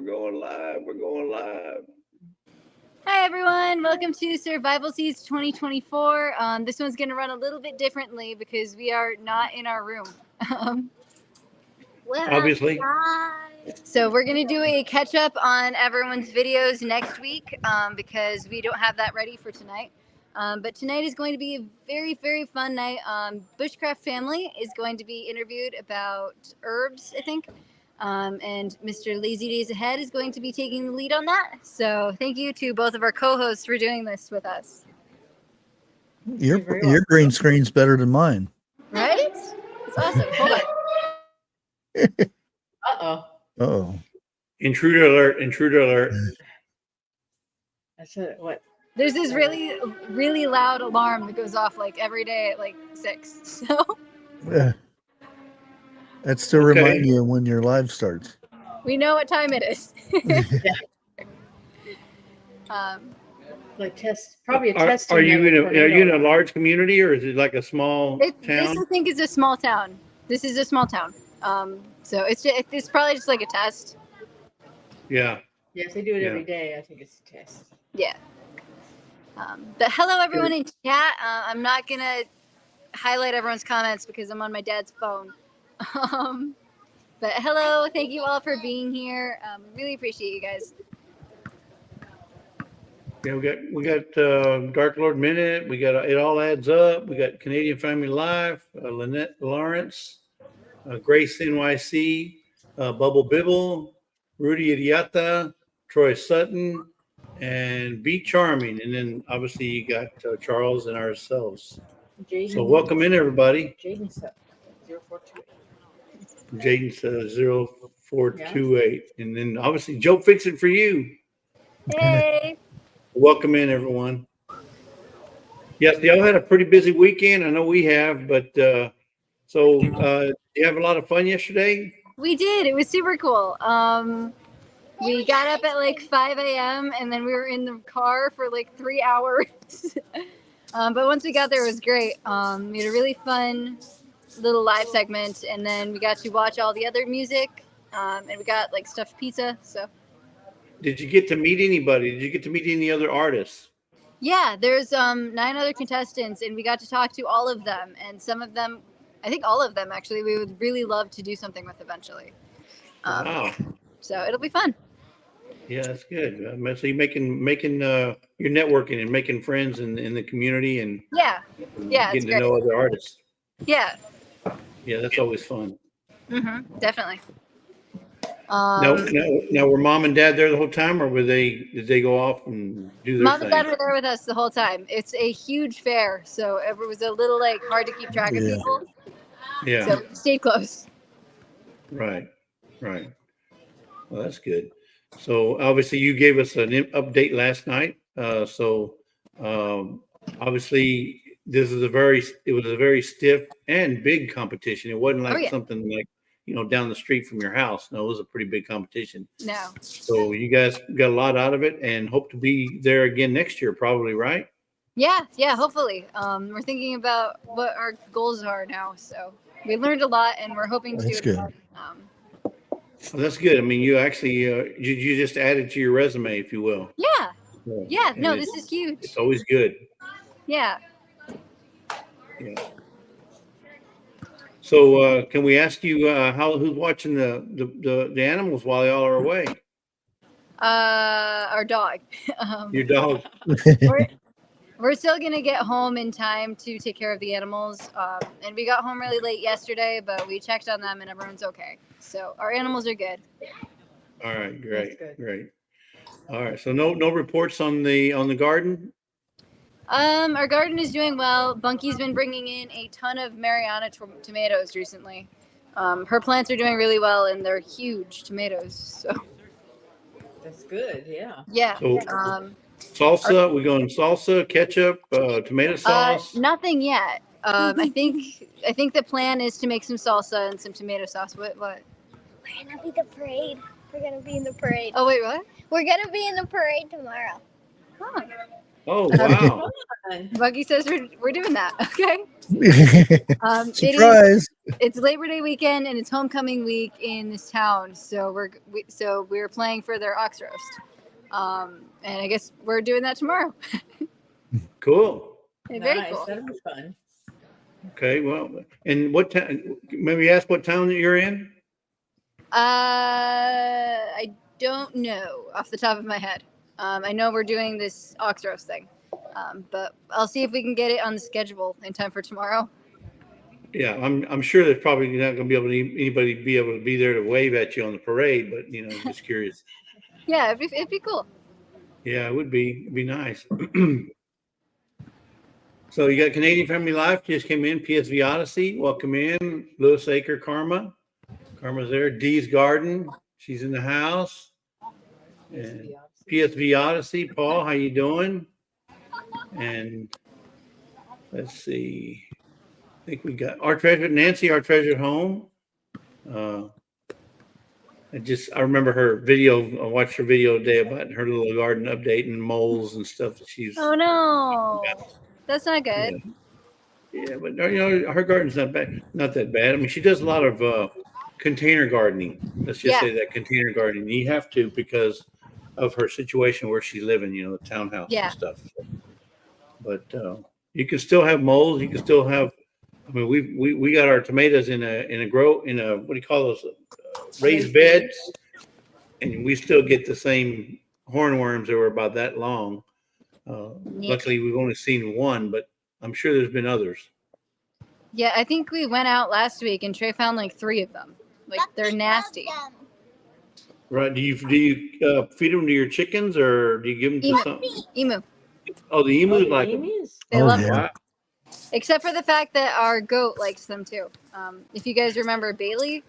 going live. We're going live. Hi, everyone. Welcome to Survival Seeds 2024. This one's going to run a little bit differently because we are not in our room. Obviously. So we're going to do a catch-up on everyone's videos next week because we don't have that ready for tonight. But tonight is going to be a very, very fun night. Bushcraft family is going to be interviewed about herbs, I think. And Mr. Lazy Days Ahead is going to be taking the lead on that. So thank you to both of our co-hosts for doing this with us. Your green screen's better than mine. Right? It's awesome. Hold on. Uh-oh. Intruder alert. Intruder alert. That's it. What? There's this really, really loud alarm that goes off like every day at like 6. So Yeah. That's to remind you when your live starts. we know what time it is. Like test, probably a test. Are you in a large community or is it like a small town? This I think is a small town. This is a small town. So it's probably just like a test. Yeah. Yeah, if they do it every day, I think it's a test. Yeah. But hello, everyone in chat. I'm not going to highlight everyone's comments because I'm on my dad's phone. But hello, thank you all for being here. Really appreciate you guys. Yeah, we got Dark Lord Minute. We got It All Adds Up. We got Canadian Family Life, Lynette Lawrence, Grace NYC, Bubble Bibble, Rudy Idiota, Troy Sutton, and Be Charming. And then obviously you got Charles and ourselves. Jaden, so welcome in, everybody. Jaden 0428. Jaden says 0428. And then obviously Joe Fixin' for you. Hey. Welcome in, everyone. Yes, y'all had a pretty busy weekend. I know we have, but you have a lot of fun yesterday? We did. It was super cool. We got up at like 5 a.m. and then we were in the car for like 3 hours. But once we got there, it was great. We had a really fun little live segment, and then we got to watch all the other music, and we got like stuffed pizza. So, did you get to meet anybody? Did you get to meet any other artists? Yeah, there's 9 other contestants, and we got to talk to all of them, and some of them, I think all of them actually, we would really love to do something with eventually. Wow! So it'll be fun. Yeah, that's good. So you're making you're networking and making friends in the community and getting to know other artists. Yeah, that's always fun. Definitely. Now were mom and dad there the whole time, or did they go off and do their Mom thing? and dad were there with us the whole time. It's a huge fair, so it was a little like hard to keep track of people. Yeah. So we stayed close. Right. Well, that's good. So obviously you gave us an update last night. Obviously it was a very stiff and big competition. It wasn't like something like, down the street from your house. No, it was a pretty big competition. No. So you guys got a lot out of it and hope to be there again next year, probably, right? Yeah, hopefully. We're thinking about what our goals are now. So we learned a lot and we're hoping to do it again. Well, that's good. I mean, you actually you just added to your resume, if you will. Yeah. No, this is huge. It's always good. Yeah. So can we ask you who's watching the animals while y'all are away? Our dog. Your dog. We're still gonna get home in time to take care of the animals. And we got home really late yesterday, but we checked on them and everyone's okay. So our animals are good. All right, great. All right, so no reports on the garden. Our garden is doing well. Bunky's been bringing in a ton of Mariana tomatoes recently. Her plants are doing really well, and they're huge tomatoes. So that's good. Yeah. Yeah. So, salsa. We're going salsa, ketchup, tomato sauce. Nothing yet. I think the plan is to make some salsa and some tomato sauce. What? We're gonna be the parade. We're gonna be in the parade. Oh wait, what? We're gonna be in the parade tomorrow. Huh. Oh, wow. Fun. Buggy says we're doing that. Okay. Surprise. It's Labor Day weekend and it's homecoming week in this town, so we're playing for their ox roast, and I guess we're doing that tomorrow. Cool. Very Nice. cool. That'll be fun. Okay, well, and what town? Maybe ask what town that you're in. I don't know off the top of my head. I know we're doing this ox roast thing, but I'll see if we can get it on the schedule in time for tomorrow. Yeah, I'm sure there's probably not going to be able to anybody be able to be there to wave at you on the parade, but you know, I'm just curious. Yeah, it'd be cool. Yeah, it would be. It'd be nice. So you got Canadian Family Life just came in. PSV Odyssey, welcome in. Lewis Acre, Karma's there. Dee's Garden, she's in the house. And PSV Odyssey, Paul, how you doing? And let's see. I think we got our treasure, Nancy, our treasured home. I remember her video. I watched her video today about her little garden update and moles and stuff that she's. Oh no, that's not good. Yeah, but you know, her garden's not that bad. I mean, she does a lot of container gardening. Let's just say that container gardening. You have to because of her situation where she's living. You know, the townhouse and stuff. But you can still have moles. You can still have. I mean, we got our tomatoes in a what do you call those raised beds, and we still get the same hornworms that were about that long. Luckily, we've only seen one, but I'm sure there's been others. Yeah, I think we went out last week and Trey found like 3 of them. Like they're nasty. Right? Do you feed them to your chickens or do you give them to something? Emu. Oh, the emus like them. They love yeah. them. Except for the fact that our goat likes them too. If you guys remember Bailey,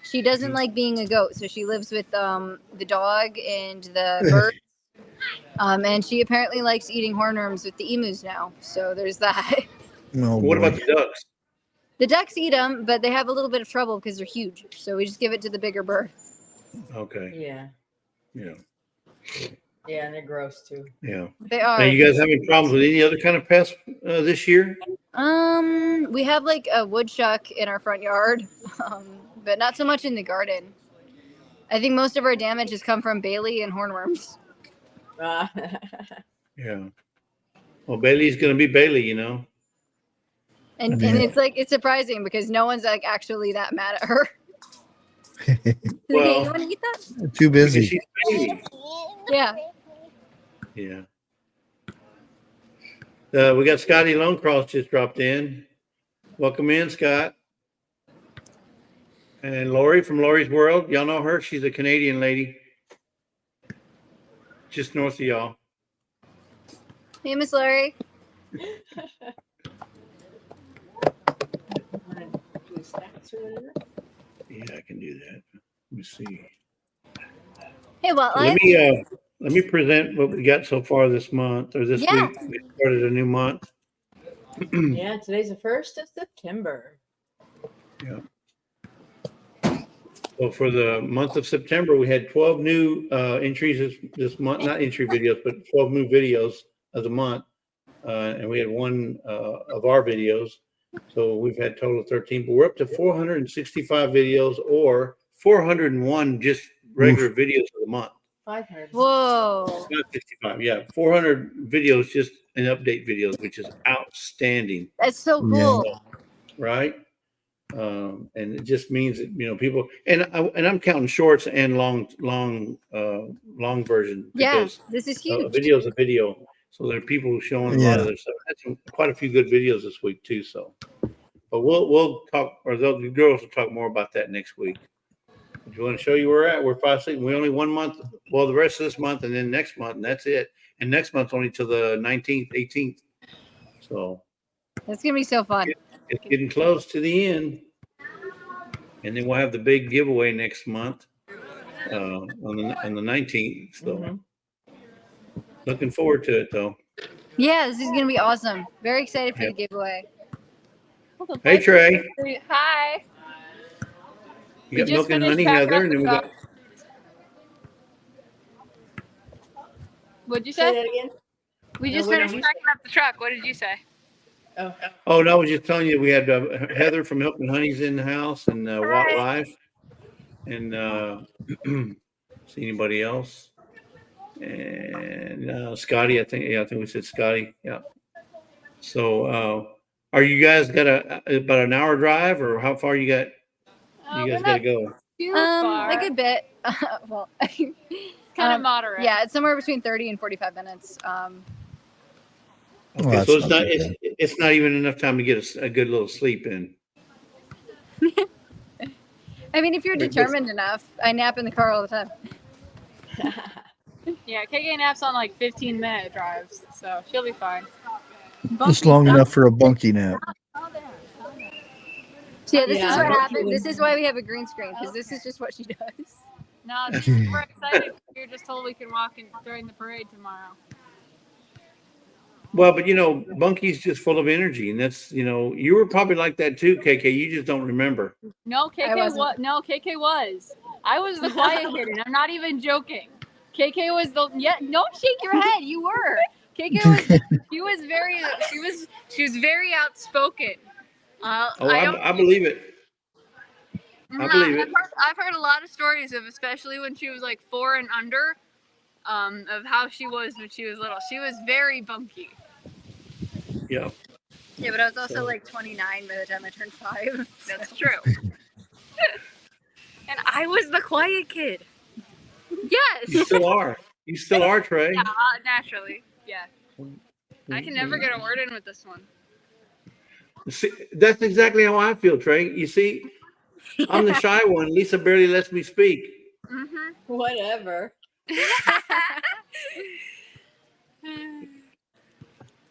she doesn't like being a goat, so she lives with the dog and the birds. And she apparently likes eating hornworms with the emus now. So there's that. Oh, What boy. about the ducks? The ducks eat them, but they have a little bit of trouble because they're huge. So we just give it to the bigger bird. Okay. Yeah. Yeah. Yeah, and they're gross too. Yeah. They are. Are you guys having problems with any other kind of pests this year? We have like a woodchuck in our front yard, but not so much in the garden. I think most of our damage has come from Bailey and hornworms. Yeah. Well, Bailey's going to be Bailey, you know. And Yeah. it's surprising because no one's like actually that mad at her. Well, Hey, you want to eat that? Too because busy. she's Bailey. Yeah. Yeah. We got Scotty Lonecross just dropped in. Welcome in, Scott. And Lori from Lori's World. Y'all know her. She's a Canadian lady. Just north of y'all. Hey, Miss Larry. Yeah, I can do that. Let me see. Hey, well, Let me present what we got so far this month or this week. We started a new month. Yeah, today's the 1st of September. Yeah. So for the month of September, we had 12 new entries this month, not entry videos, but 12 new videos of the month. And we had one of our videos. So we've had total of 13, but we're up to 465 videos or 401 just regular videos of the month. 500. whoa. Not 65, yeah. 400 videos, just in update videos, which is outstanding, That's so cool. right? And it just means that, you know, people, and I'm counting shorts and long version. Yeah, Because this is a huge. video is a video. So there are people showing a lot of their stuff. Had quite a few good videos this week too. So, but we'll talk, or the girls will talk more about that next week. If you want to show you where we're at, we're 5 6. We only 1 month. Well, the rest of this month and then next month, and that's it. And next month's only till the 19th, 18th. So That's gonna be so fun. it's getting close to the end. And then we'll have the big giveaway next month on the 19th. So looking forward to it though. Yeah, this is gonna be awesome. Very excited for the giveaway. Hey Trey, Hi. you got milk and honey, Heather, and then we got. What'd you Say say? that again. We No, just what did finished you packing up the truck. What did you say? Oh, Oh, no, I was just telling you, we had Heather from Helping Honey's in the house and Watt Hi. Life. And see anybody else? And Scotty, I think we said Scotty. Yeah. So are you guys got about an hour drive, or how far you got? You We're guys got to not go? too far. a good bit. Well, It's kind of moderate. yeah, it's somewhere between 30 and 45 minutes. Okay, Well, so that's not too bad. it's not even enough time to get a good little sleep in. I mean, if you're Right, determined enough, I nap in the car all the time. Yeah, KK naps on like 15-minute drives, so she'll be fine. Just long enough for a bunky nap. So yeah, this is Yeah, what Bunky happened. was- This is why we have a green screen, because this is just what she does. No, she's super excited. We were just told we can walk in during the parade tomorrow. Well, but Bunky's just full of energy, and that's you were probably like that too, KK. You just don't remember. No, I KK wasn't. was. No, KK was. I was the quiet kid, and I'm not even joking. KK was the. Yeah, don't shake your head. You were. KK was. She was very outspoken. I believe it. I believe it. I've heard a lot of stories of, especially when she was like 4 and under, of how she was when she was little. She was very bunky. Yeah. Yeah, but I was also So- like 29 by the time I turned 5. That's true. And I was the quiet kid. Yes. You still are. You still are, Trey. Yeah, naturally. Yeah. I can never get a word in with this one. See, that's exactly how I feel, Trey. You see, I'm the shy one. Lisa barely lets me speak. Mm-hmm. whatever.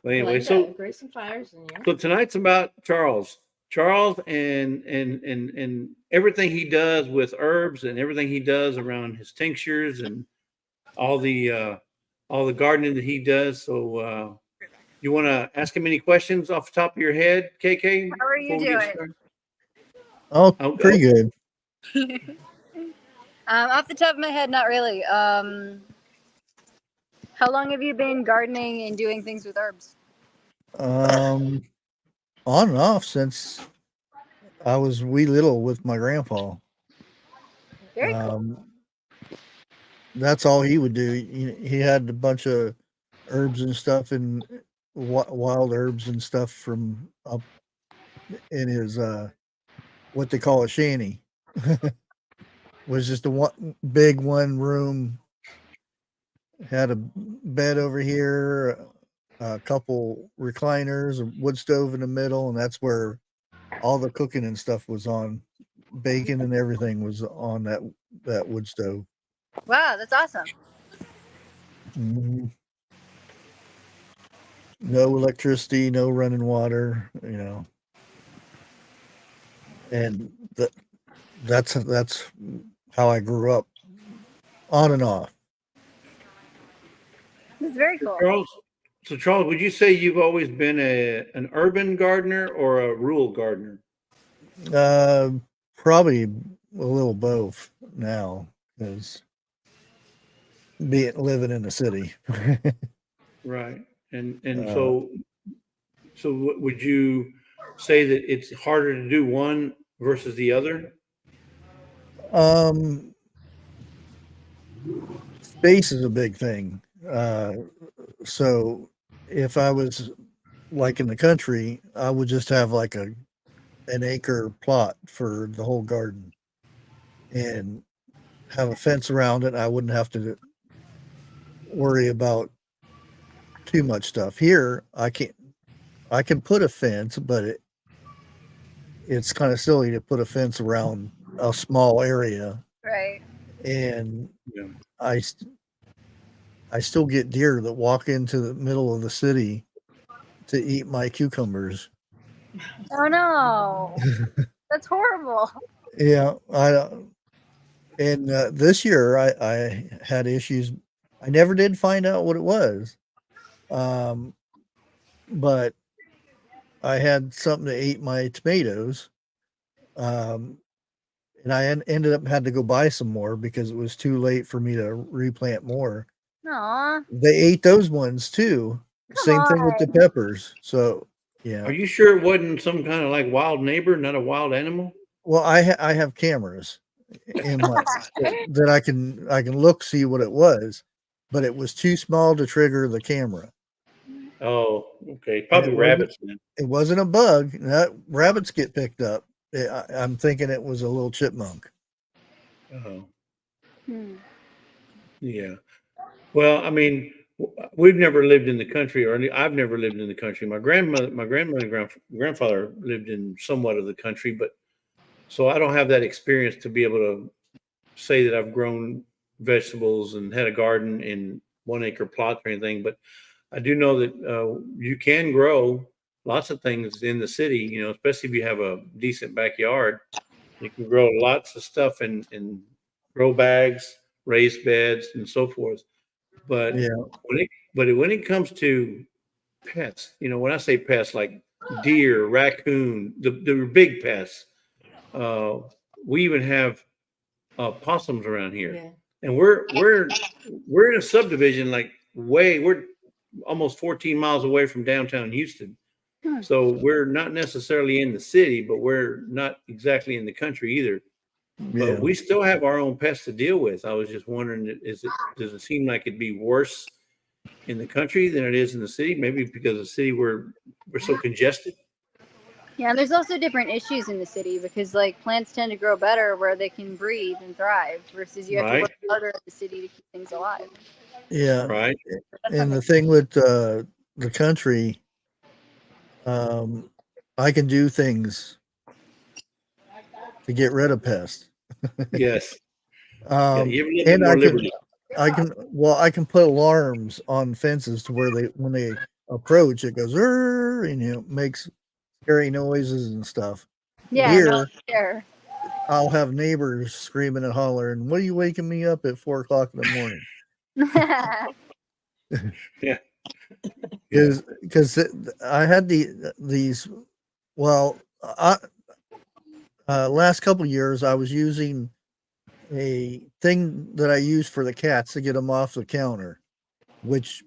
But anyway, Like so that, Grace and Fires in here. so tonight's about Charles. Charles and everything he does with herbs and everything he does around his tinctures and all the gardening that he does. So you want to ask him any questions off the top of your head, KK? How are you before we get doing? started? Oh, Oh, pretty good. Off the top of my head, not really. How long have you been gardening and doing things with herbs? On and off since I was wee little with my grandpa. Very cool. That's all he would do. He had a bunch of herbs and stuff and wild herbs and stuff from up in his what they call a shanty. Was just big one room. Had a bed over here, a couple recliners, a wood stove in the middle, and that's where all the cooking and stuff was on. Bacon and everything was on that wood stove. Wow, that's awesome. Mhm. No electricity, no running water, and that's how I grew up, on and off. This is very cool. Charles, would you say you've always been an urban gardener or a rural gardener? Probably a little both now, because living in the city. Right. And Uh, so would you say that it's harder to do one versus the other? Space is a big thing. So if I was like in the country, I would just have like an acre plot for the whole garden and have a fence around it. I wouldn't have to worry about too much stuff. Here, I can put a fence, but it's kind of silly to put a fence around a small area. Right. And Yeah. I still get deer that walk into the middle of the city to eat my cucumbers. Oh no, that's horrible. Yeah, and this year I had issues. I never did find out what it was, but I had something to eat my tomatoes, and I ended up had to go buy some more because it was too late for me to replant more. Aw. They ate those ones too, Same thing with the peppers. So yeah. Are you sure it wasn't some kind of like wild neighbor, not a wild animal? Well, I have cameras in my that I can look, see what it was, but it was too small to trigger the camera. Oh, okay. And Probably rabbits then. it wasn't a bug. Rabbits get picked up. I'm thinking it was a little chipmunk. Oh, Hmm. yeah. Well, I mean, we've never lived in the country, or I've never lived in the country. My grandmother, and grandfather lived in somewhat of the country, but so I don't have that experience to be able to say that I've grown vegetables and had a garden in 1 acre plots or anything. But I do know that you can grow lots of things in the city, you know, especially if you have a decent backyard. You can grow lots of stuff in grow bags, raised beds, and so forth. But Yeah. when it comes to pets, you know, when I say pets, like deer, raccoon, the big pests, uh, we even have possums around here, Yeah. and we're in a subdivision like we're almost 14 miles away from downtown Houston. Hmm. So we're not necessarily in the city, but we're not exactly in the country either. Yeah. But we still have our own pests to deal with. I was just wondering, does it seem like it'd be worse in the country than it is in the city? Maybe because the city we're so congested. Yeah, and there's also different issues in the city because like plants tend to grow better where they can breathe and thrive versus you have to Right. work harder in the city to keep things alive. Yeah. Right. And the thing with the country, I can do things to get rid of pests. Yes. Yeah, you have a little bit And more liberty. I can put alarms on fences to where when they approach, it goes, and you know, makes scary noises and stuff. Yeah, Here, no, sure. I'll have neighbors screaming and hollering, "What are you waking me up at 4 o'clock in the morning?" Yeah. Because I had these. Well, last couple of years, I was using a thing that I use for the cats to get them off the counter, which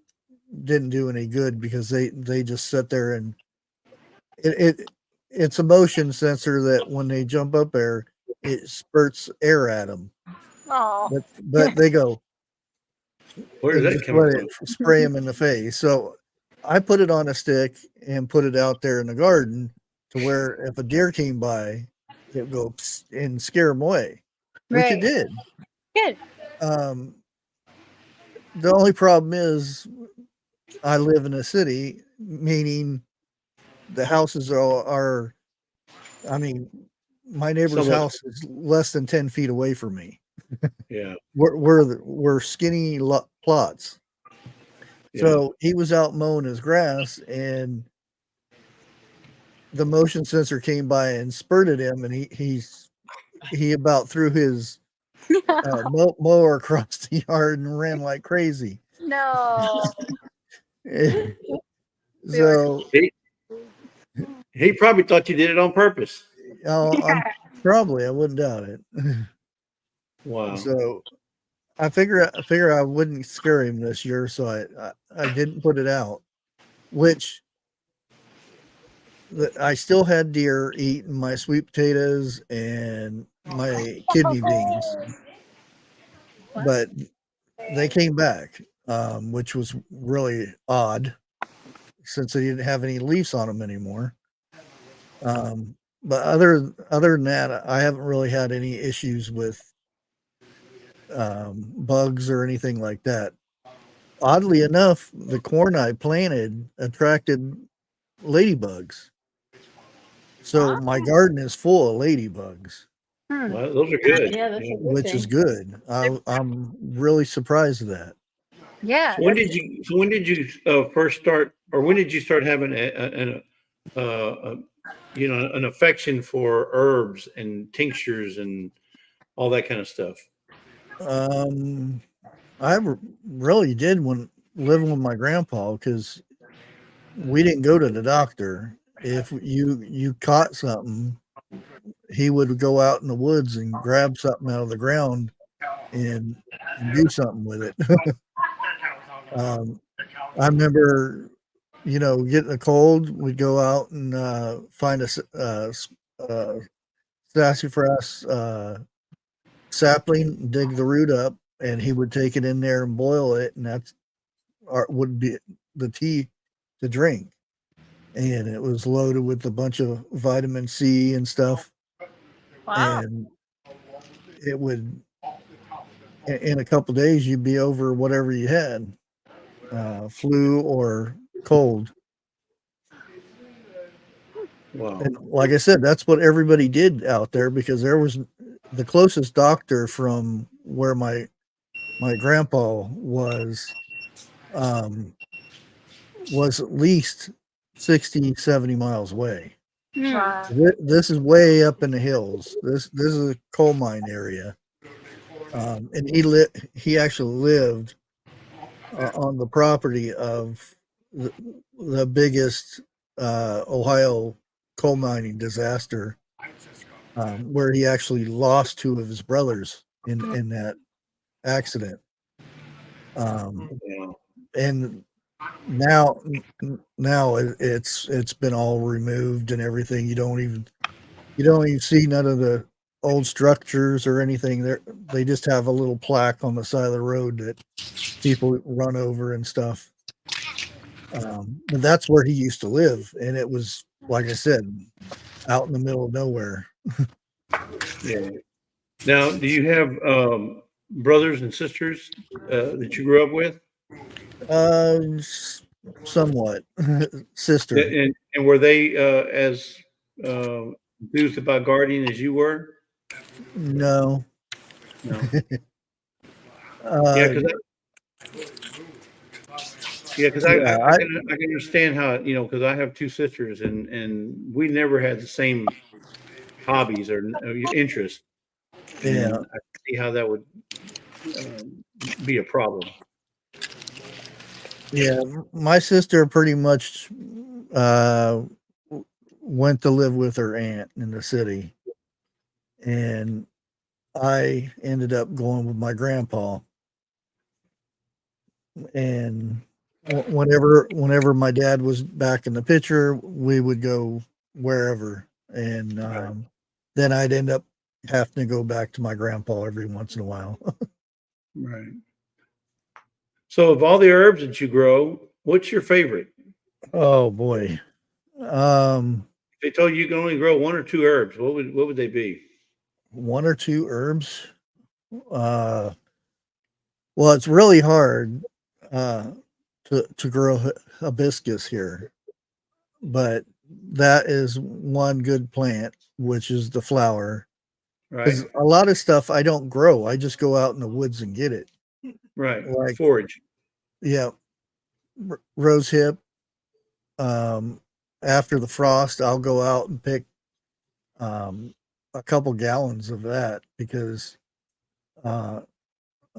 didn't do any good because they just sit there and it's a motion sensor that when they jump up there, it spurts air at them. Oh, But they go Where and does that just come let from? it spray them in the face. So I put it on a stick and put it out there in the garden to where if a deer came by, it would go psst and scare them away, which it right. did. Good. The only problem is I live in a city, meaning the houses are I mean, my neighbor's Somewhat. house is less than 10 feet away from me. Yeah. We're skinny plots. Yeah. So he was out mowing his grass and the motion sensor came by and spurted him and he about threw his mower across the yard and ran like crazy. No. So He probably thought you did it on purpose. I'm probably, I wouldn't doubt it. Wow. So I figure I wouldn't scare him this year, so I didn't put it out, which I still had deer eating my sweet potatoes and my kidney beans, but they came back, which was really odd since they didn't have any leaves on them anymore. But other than that, I haven't really had any issues with bugs or anything like that. Oddly enough, the corn I planted attracted ladybugs. So my garden is full of ladybugs, Well, those are good. Yeah, that's a good which is thing. good. I'm really surprised at that. Yeah. So when did you first start, or when did you start having an affection for herbs and tinctures and all that kind of stuff? I really did when living with my grandpa because we didn't go to the doctor. If you caught something, he would go out in the woods and grab something out of the ground and do something with it. I remember getting a cold, we'd go out and find a sassafras sapling, dig the root up, and he would take it in there and boil it, and would be the tea to drink. And it was loaded with a bunch of vitamin C and stuff. Wow. And it would, in a couple days, you'd be over whatever you had, flu or cold. Wow. And like I said, that's what everybody did out there, because there was the closest doctor from where my grandpa was at least 60, 70 miles away. Wow. This is way up in the hills. This is a coal mine area. And he actually lived on the property of the biggest Ohio coal mining disaster, where he actually lost two of his brothers in that accident. Yeah. And now it's been all removed and everything. You don't even see none of the old structures or anything there. They just have a little plaque on the side of the road that people run over and stuff. But that's where he used to live, and it was, like I said, out in the middle of nowhere. Yeah. Now, do you have brothers and sisters that you grew up with? Somewhat. Sister. And were they as enthused about gardening as you were? No. No. Uh, Because yeah, I can understand how, because I have two sisters and we never had the same hobbies or interests, yeah. and I can see how that would be a problem. Yeah, my sister pretty much went to live with her aunt in the city, and I ended up going with my grandpa. And whenever my dad was back in the picture, we would go wherever, and then I'd end up having to go back to my grandpa every once in a while. Right. So of all the herbs that you grow, what's your favorite? Oh boy. If they told you can only grow one or two herbs, what would they be? One or two herbs. Well, it's really hard to grow hibiscus here, but that is one good plant, which is the flower. Right. Because a lot of stuff I don't grow. I just go out in the woods and get it. Right. Like, Forage. yeah, rose hip. After the frost, I'll go out and pick a couple gallons of that, because I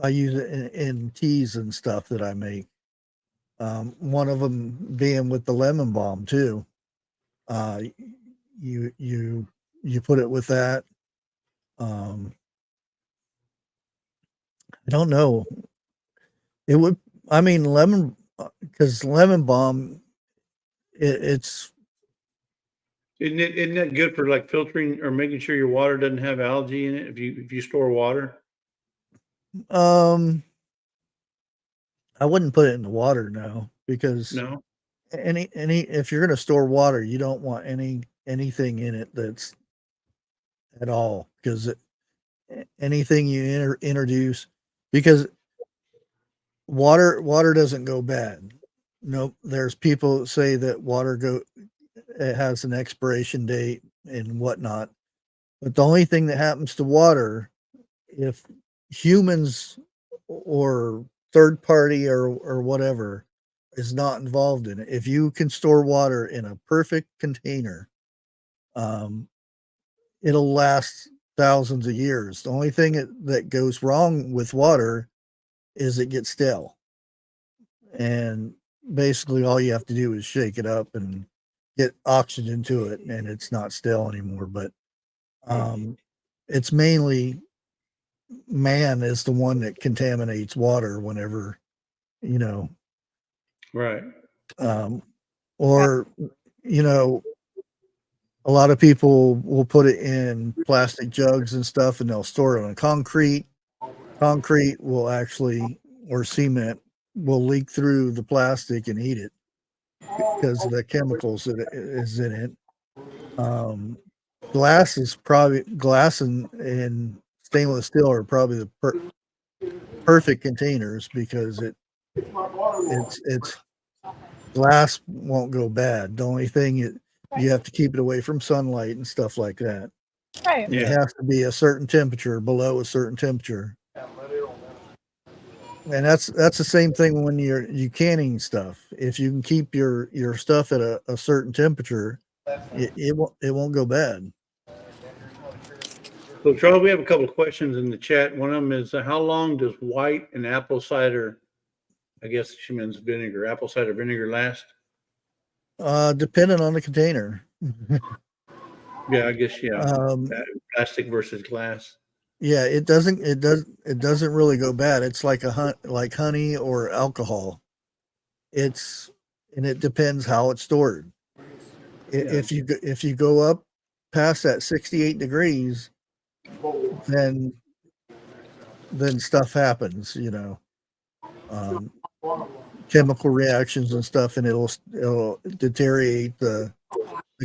use it in teas and stuff that I make. One of them being with the lemon balm too. You put it with that. I don't know. It would. I mean, because lemon balm, it's. Isn't that good for like filtering or making sure your water doesn't have algae in it if you store water? I wouldn't put it in the water now, because No. any if you're going to store water, you don't want anything in it that's at all, because anything you introduce, because water doesn't go bad. Nope. There's people that say that it has an expiration date and whatnot, but the only thing that happens to water, if humans or third party or whatever is not involved in it, if you can store water in a perfect container, it'll last thousands of years. The only thing that goes wrong with water is it gets stale. And basically all you have to do is shake it up and get oxygen to it, and it's not stale anymore. But it's mainly man is the one that contaminates water whenever, Right. Or, you know, a lot of people will put it in plastic jugs and stuff, and they'll store it on concrete. Concrete will actually, or cement, will leak through the plastic and eat it because of the chemicals that is in it. Glass and stainless steel are probably the perfect containers because it's glass won't go bad. The only thing you have to keep it away from sunlight and stuff like that. Right. It has to be a certain temperature, below a certain temperature. And that's the same thing when you canning stuff. If you can keep your stuff at a certain temperature, it won't go bad. So Charles, we have a couple of questions in the chat. One of them is how long does white and apple cider, I guess she means vinegar, apple cider vinegar last? Depending on the container. Yeah, I guess, yeah. Um, Plastic versus glass. Yeah, it doesn't really go bad. It's like like honey or alcohol. And it depends how it's stored. If you go up past that 68 degrees, then stuff happens, chemical reactions and stuff, and it'll deteriorate the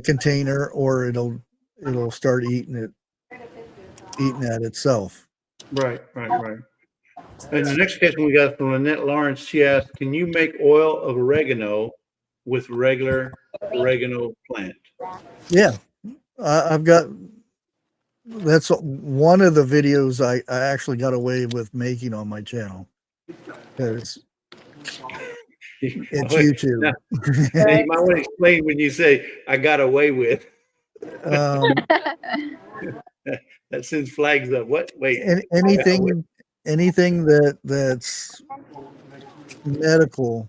container, or it'll start eating at itself. Right. And the next question we got from Lynette Lawrence, she asked, can you make oil of oregano with regular oregano plant? Yeah, I've got. That's one of the videos I actually got away with making on my channel because it's YouTube. Now, you might want to explain when you say I got away with. That sends flags up. What? Wait. Anything that's medical,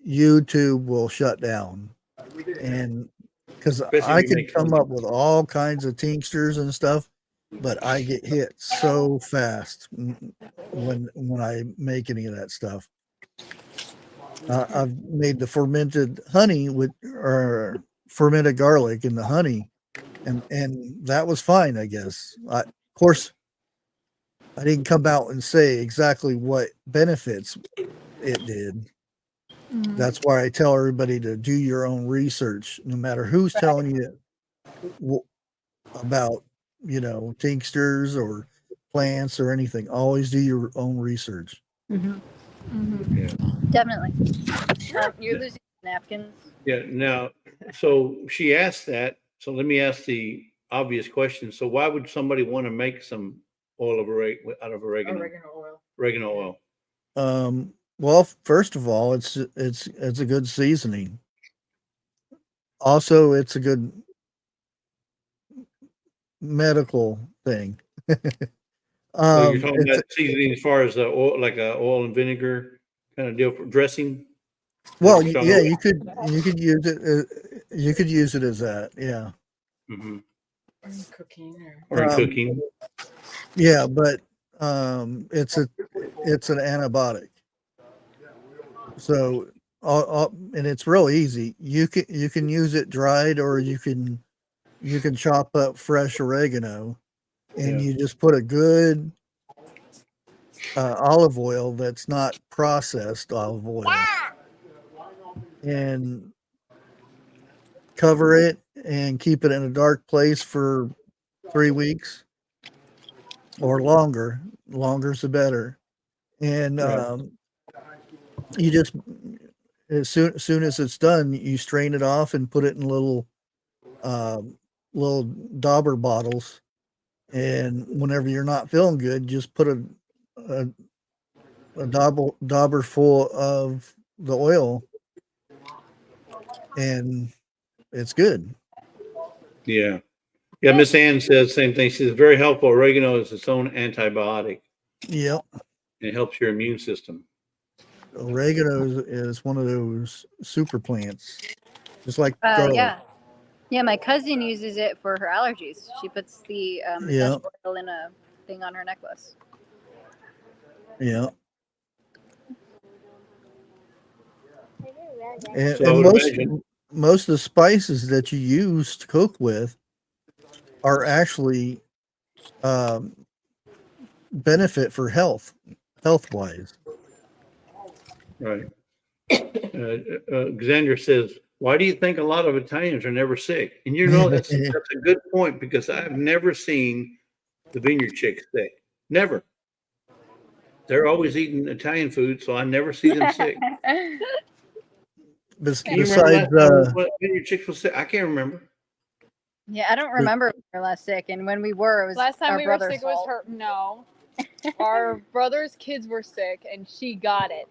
YouTube will shut down, and because I can come up with all kinds of tinctures and stuff, but I get hit so fast when I make any of that stuff. I've made the fermented honey or fermented garlic in the honey, and that was fine, I guess. Of course, I didn't come out and say exactly what benefits it did. That's why I tell everybody to do your own research, no matter who's telling you about, tinctures or plants or anything. Always do your own research. Definitely. You're losing napkins. Yeah. Now, so she asked that. So let me ask the obvious question. So why would somebody want to make some oil out of oregano? Oregano oil. Well, first of all, it's a good seasoning. Also, it's a good medical thing. So you're talking about seasoning as far as oil, like a oil and vinegar kind of deal for dressing? Well, yeah, you could use it. You could use it as that. Yeah. Mm-hmm. Or in cooking. Yeah, but it's an antibiotic. So, and it's real easy. You can use it dried, or you can chop up fresh oregano, and you just put a good olive oil that's not processed olive oil, and cover it and keep it in a dark place for 3 weeks or longer. Longer's the better. And you just, as soon as it's done, you strain it off and put it in little dauber bottles. And whenever you're not feeling good, just put a dauber full of the oil, and it's good. Yeah. Yeah. Miss Ann says the same thing. She says very helpful. Oregano is its own antibiotic. Yep. It helps your immune system. Oregano is one of those super plants, just like garlic. Yeah, my cousin uses it for her allergies. She puts the essential oil in a thing on her necklace. Yeah. And, So I and would imagine. most of the spices that you use to cook with are actually benefit for health wise. Right. Xander says, "Why do you think a lot of Italians are never sick?" And that's a good point, because I've never seen the vineyard chicks sick. Never. They're always eating Italian food, so I never see them sick. Can you remember Besides, last time when vineyard chicks was sick? I can't remember. Yeah, I don't remember when we were last sick, and when we were, it was Last time our we were brother's sick, it was fault. her. No, our brother's kids were sick, and she got it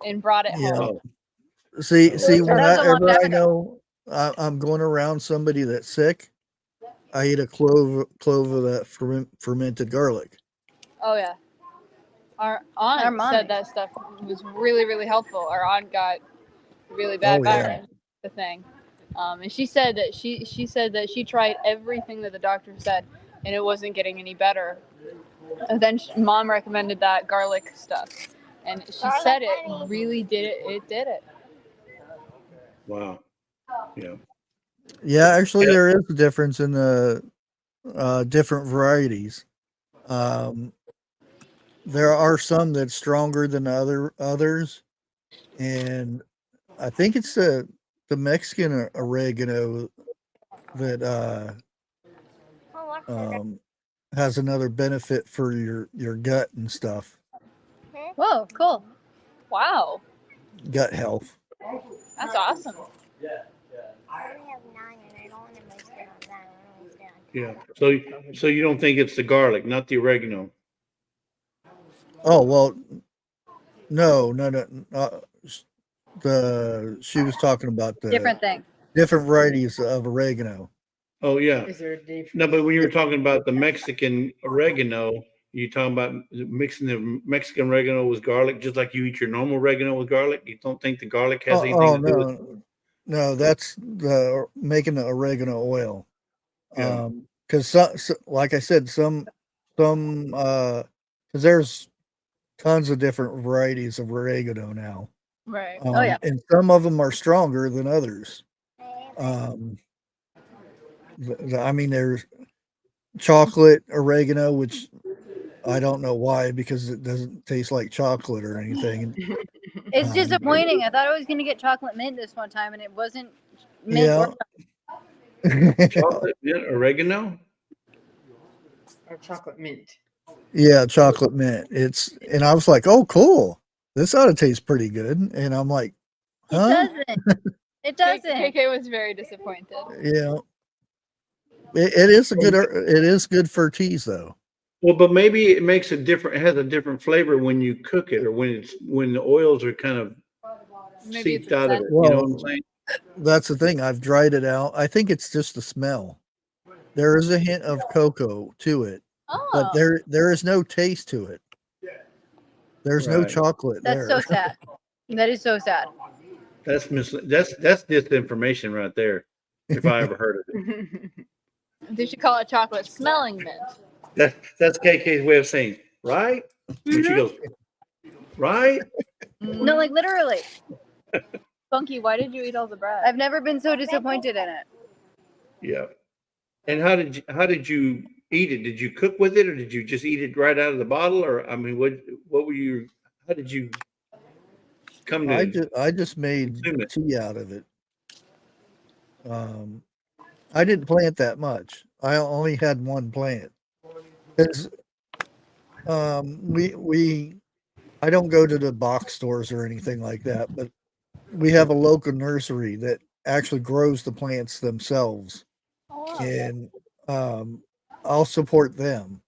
and brought it Yeah. home. Oh, see, That was a long whenever time I ago. know I'm going around somebody that's sick, I eat a clove of that fermented garlic. Oh yeah, our aunt Our mom said makes that stuff was really, really helpful. Our aunt got really bad Oh, yeah. virus, the thing, and she said that she said that she tried everything that the doctor said, and it wasn't getting any better. And then mom recommended that garlic stuff, and she said it really did it. It did it. wow. Yeah. Yeah, actually, Yeah. there is a difference in the different varieties. There are some that's stronger than others, and I think it's the Mexican oregano that has another benefit for your gut and stuff, Whoa, cool. Wow, gut health. that's awesome. I only have 9 and I don't want to waste it on that. I want to waste it on Yeah. So you don't think it's the garlic, not the oregano? Oh well, no. She was talking about the Different thing. different varieties of oregano. Oh yeah. Is there a difference? No, but when you were talking about the Mexican oregano, you talking about mixing the Mexican oregano with garlic, just like you eat your normal oregano with garlic. You don't think the garlic has anything to do with? No, that's the making the oregano oil. Yeah. Because like I said, because there's tons of different varieties of oregano now. Right. Oh, yeah. And some of them are stronger than others. I mean, there's chocolate oregano, which I don't know why, because it doesn't taste like chocolate or anything. It's disappointing. I thought I was going to get chocolate mint this one time, and it wasn't mint. Yeah. Chocolate mint oregano. Or chocolate mint. Yeah, chocolate mint. And I was like, oh, cool. This ought to taste pretty good. And I'm like, huh? It doesn't. KK was very disappointed. Yeah. It is good for teas though. Well, but maybe it makes it has a different flavor when you cook it, or when the oils are kind of Maybe it's seeped out of it. Well, You know what I'm saying? That's the thing. I've dried it out. I think it's just the smell. There is a hint of cocoa to it, but Oh, there is no taste to it. There's no Right. chocolate That's there. so sad. That is so sad. That's disinformation right there, if I ever heard of it. they should call it chocolate smelling mint. That's KK's way of saying, right? When she goes, right? No, like literally. Funky, why did you eat all the bread? I've never been so disappointed in it. Yeah. And how did you eat it? Did you cook with it, or did you just eat it right out of the bottle? Or I mean, how did you come to I just made consume it? tea out of it. I didn't plant that much. I only had one plant. Because I don't go to the box stores or anything like that, but we have a local nursery that actually grows the plants themselves, and I'll support them.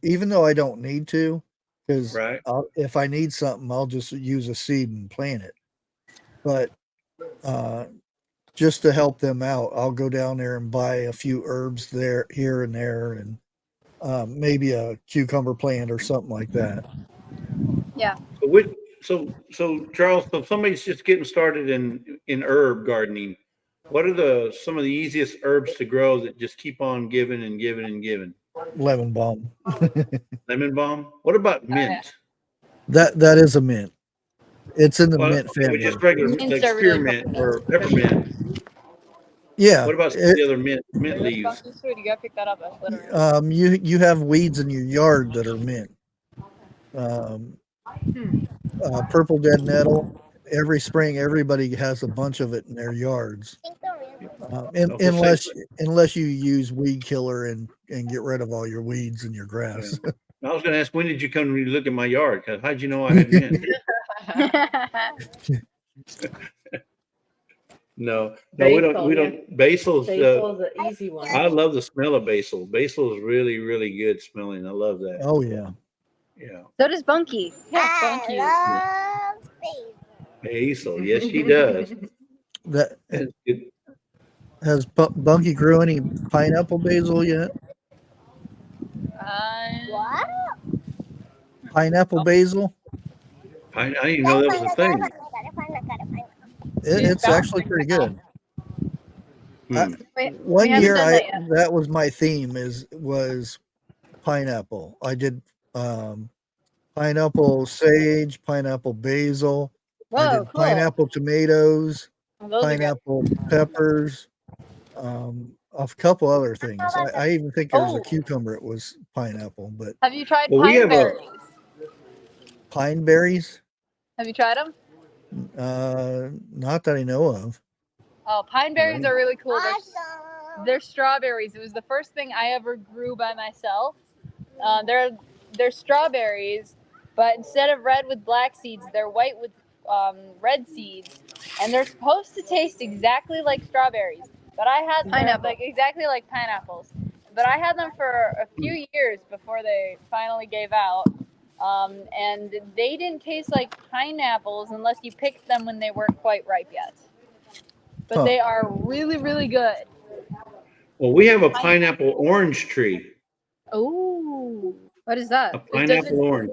Even though I don't need to, because Right. if I need something, I'll just use a seed and plant it. But just to help them out, I'll go down there and buy a few herbs here and there, and maybe a cucumber plant or something like that. Yeah. So Charles, so somebody's just getting started in herb gardening. What are some of the easiest herbs to grow that just keep on giving and giving and giving? Lemon balm. Lemon balm. What about mint? That is a mint. It's in the Well, mint okay, family. we just regular Mints like are really spearmint or peppermint. Yeah. What about some of the other mint That's leaves? funky sweet. You gotta pick that up. That's littering. You have weeds in your yard that are mint. Purple dead nettle. Every spring, everybody has a bunch of it in their yards. I think the real Okay, Unless you use weed killer and get rid of all your weeds in your grass. Yeah. I was going to ask, when did you come to look at my yard? Because how'd you know I had mint? No, we don't. Basil, We yeah. don't. Basil's. Basil's the easy one. I love the smell of basil. Basil is really, really good smelling. I love that. Oh yeah. Yeah. So does Bunky. Yeah, thank you. I love basil. Basil. Yes, she does. That That's good. has Bunky grew any pineapple basil yet? What? Pineapple basil? I didn't even know that was a thing. Gotta find it. It's actually pretty good. Hmm. One haven't year done that yet. that was my theme was pineapple. I did pineapple sage, pineapple basil. I Whoa, did cool. pineapple tomatoes, Those are good. pineapple peppers, a couple other things. I even think there was a Oh. cucumber. It was pineapple, but Have you tried Well, we pine have a- berries? pine berries, Have you tried them? not that I know of. Oh, pine berries Right. are really cool. Awesome. They're strawberries. It was the first thing I ever grew by myself. They're strawberries, but instead of red with black seeds, they're white with red seeds, and they're supposed to taste exactly like strawberries. But I had them Pineapple. like exactly like pineapples. But I had them for a few years before they finally gave out. And they didn't taste like pineapples unless you picked them when they weren't quite ripe yet. But Huh. they are really, really good. Well, we have a pineapple orange tree. Oh, What is that? A pineapple orange.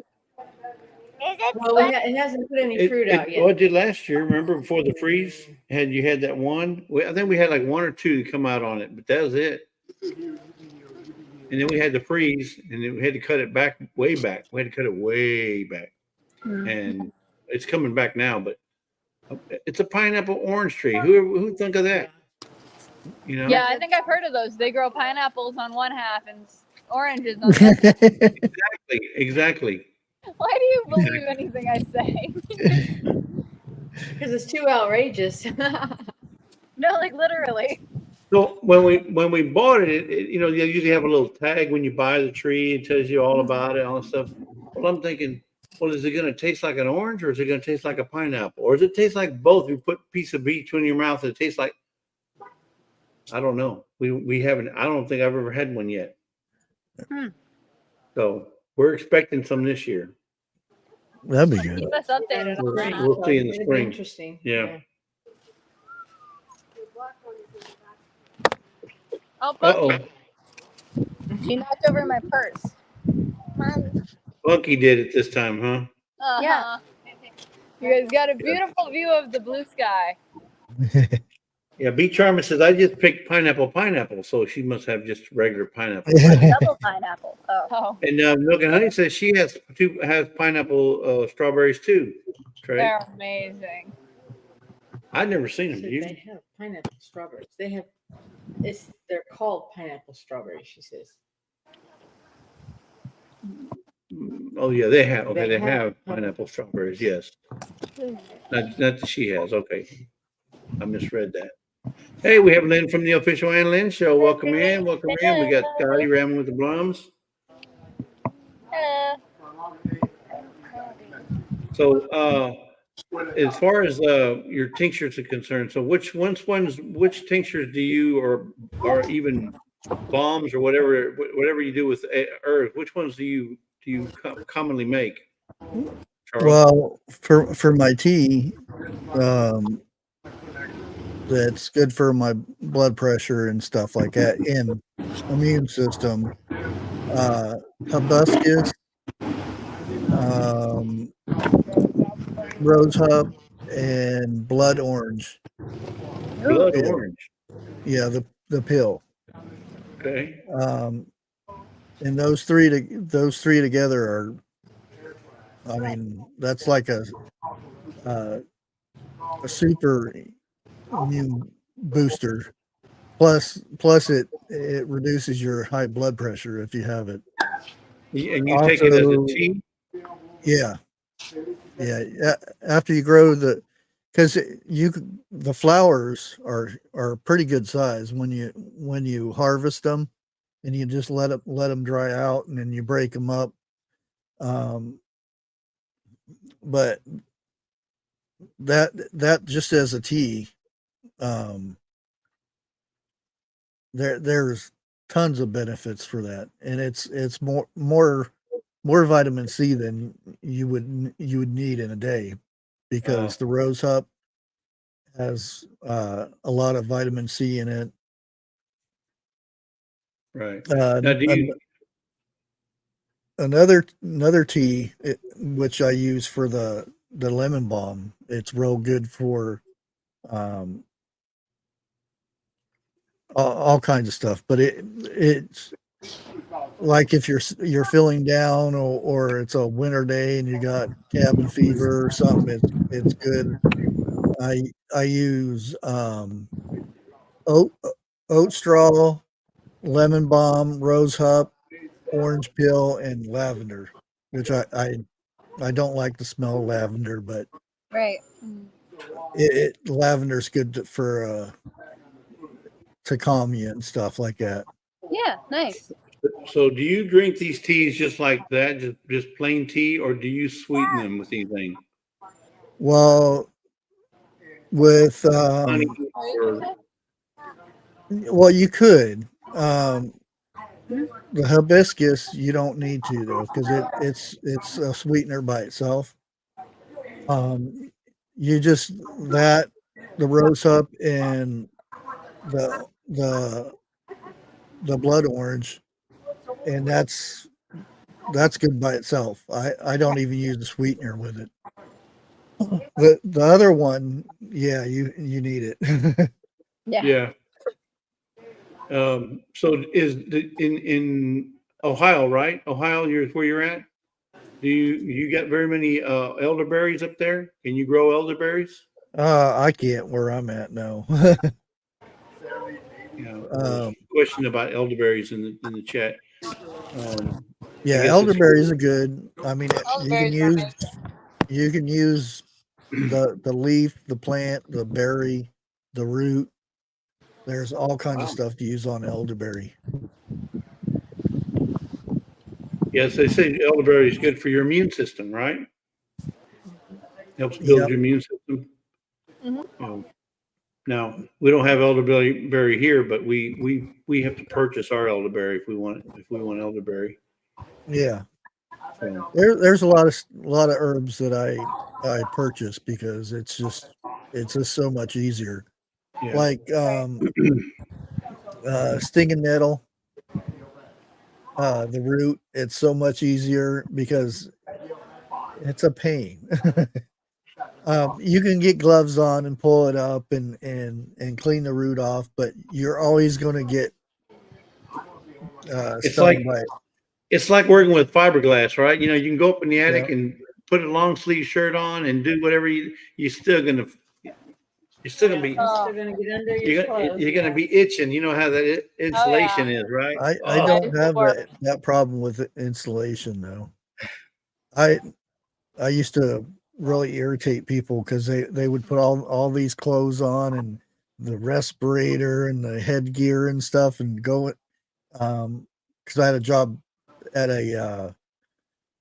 Is it Well, it hasn't put any fruit out Well, yet. it did last year. Remember before the freeze? You had that one? I think we had like one or two come out on it, but that was it. And then we had the freeze, and then we had to cut it back, way back. We had to cut it way back, and it's coming back now. But it's a pineapple orange tree. Who think of that? You know? yeah, I think I've heard of those. They grow pineapples on one half and oranges on the other. Exactly. Why do you believe anything I say? Because it's too outrageous. No, like literally. So when we bought it, they usually have a little tag when you buy the tree. It tells you all about it, all that stuff. Well, I'm thinking, well, is it going to taste like an orange, or is it going to taste like a pineapple, or does it taste like both? You put a piece of each in your mouth, and it tastes like, I don't know. We haven't. I don't think I've ever had one yet. So we're expecting some this year. That'd be good. Keep us updated on that. We'll see in the It'd be spring. interesting. Yeah. Oh, Uh-oh. Bunky. She knocked over my purse. Mom, Bunky did it this time, huh? Uh-huh. Yeah. You guys got a beautiful view of the blue sky. Yeah, B. Charmer says, I just picked pineapple, so she must have just regular pineapple. Double pineapple. Oh. Oh, And Milk and Honey says she has pineapple strawberries too. Trey, they're amazing. I've never seen them. So Do you? they have pineapple strawberries. They're called pineapple strawberries, she says. Oh yeah, they have. Okay, They they have pineapple strawberries. Yes. Not that she has. Okay, I misread that. Hey, we have Lynn from the Official Ann Lynn Show. Welcome in. Welcome in. We got Scotty Ramming with the Blums. Hello. So, as far as your tinctures are concerned, so which tinctures do you or even balms or whatever you do with herbs, which ones do you commonly make? Charles? Well, for my tea, that's good for my blood pressure and stuff like that, and immune system. Hibiscus, rose hub, and blood orange. Blood Yeah. orange. Yeah, the pill. Okay. And those three together are, I mean, that's like a a super immune booster. Plus it reduces your high blood pressure if you have it. And you take it as a Also, tea? yeah, after you grow because the flowers are pretty good size when you harvest them, and you just let them dry out, and then you break them up. But that just as a tea, um, there's tons of benefits for that, and it's more vitamin C than you would need in a day, because Wow. the rosehip has a lot of vitamin C in it. Right. Uh, Now, do an- you, another tea which I use for the lemon balm. It's real good for um, all kinds of stuff, but it's like if you're feeling down, or it's a winter day and you got cabin fever or something, it's good. I use oat oat straw, lemon balm, rosehip, orange peel, and lavender, which I don't like the smell of lavender, but Right. lavender's good to calm you and stuff like that. Yeah, nice. so do you drink these teas just like that, just plain tea, or do you sweeten them with anything? Well, with Honey or well, you could. The hibiscus you don't need to, though, because it's a sweetener by itself. You just that the rosehip and the the the blood orange, and that's good by itself. I don't even use the sweetener with it. The other one, yeah, you need it. Yeah. yeah. So is in Ohio, right? Ohio, you're where you're at. Do you get very many elderberries up there? Can you grow elderberries? I can't where I'm at, no. You know, there's um, a question about elderberries in the chat. Um, I yeah, guess it's elderberries are good. I mean, Elderberries are amazing. you can use the leaf, the plant, the berry, the root. There's all kinds of wow. stuff to use on elderberry. Yes, they say elderberry is good for your immune system, right? Helps build Yep. your immune system. Mhm. You know, now we don't have elderberry here, but we have to purchase our elderberry if we want elderberry. Yeah. So There's a lot of herbs that I purchase because it's just so much easier. yeah, Like stinging nettle, the root, it's so much easier because it's a pain. You can get gloves on and pull it up and clean the root off, but you're always going to get it's like stung by it. it's like working with fiberglass, right? You know, you can go up in the Yeah, attic and put a long sleeve shirt on and do whatever you're still gonna be It's Oh, still gonna get under your clothes. you're gonna Yeah. be itching. You know how that oh insulation yeah. is, right? I Oh, don't It's the have worst. that problem with insulation though. I I used to really irritate people because they would put all these clothes on and the respirator and the headgear and stuff and go because I had a job at a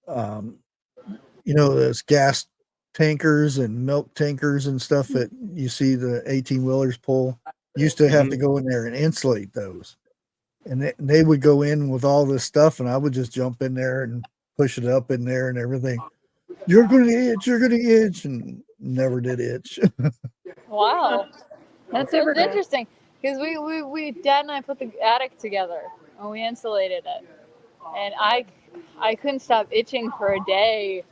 um, those gas tankers and milk tankers and stuff that you see the 18 wheelers pull. Used to have to mhm. go in there and insulate those, and they would go in with all this stuff, and I would just jump in there and push it up in there and everything. You're gonna itch. You're gonna itch, and never did itch. Wow. That's super That's cool. interesting because we Dad and I put the attic together and we insulated it, and I couldn't stop itching for a day.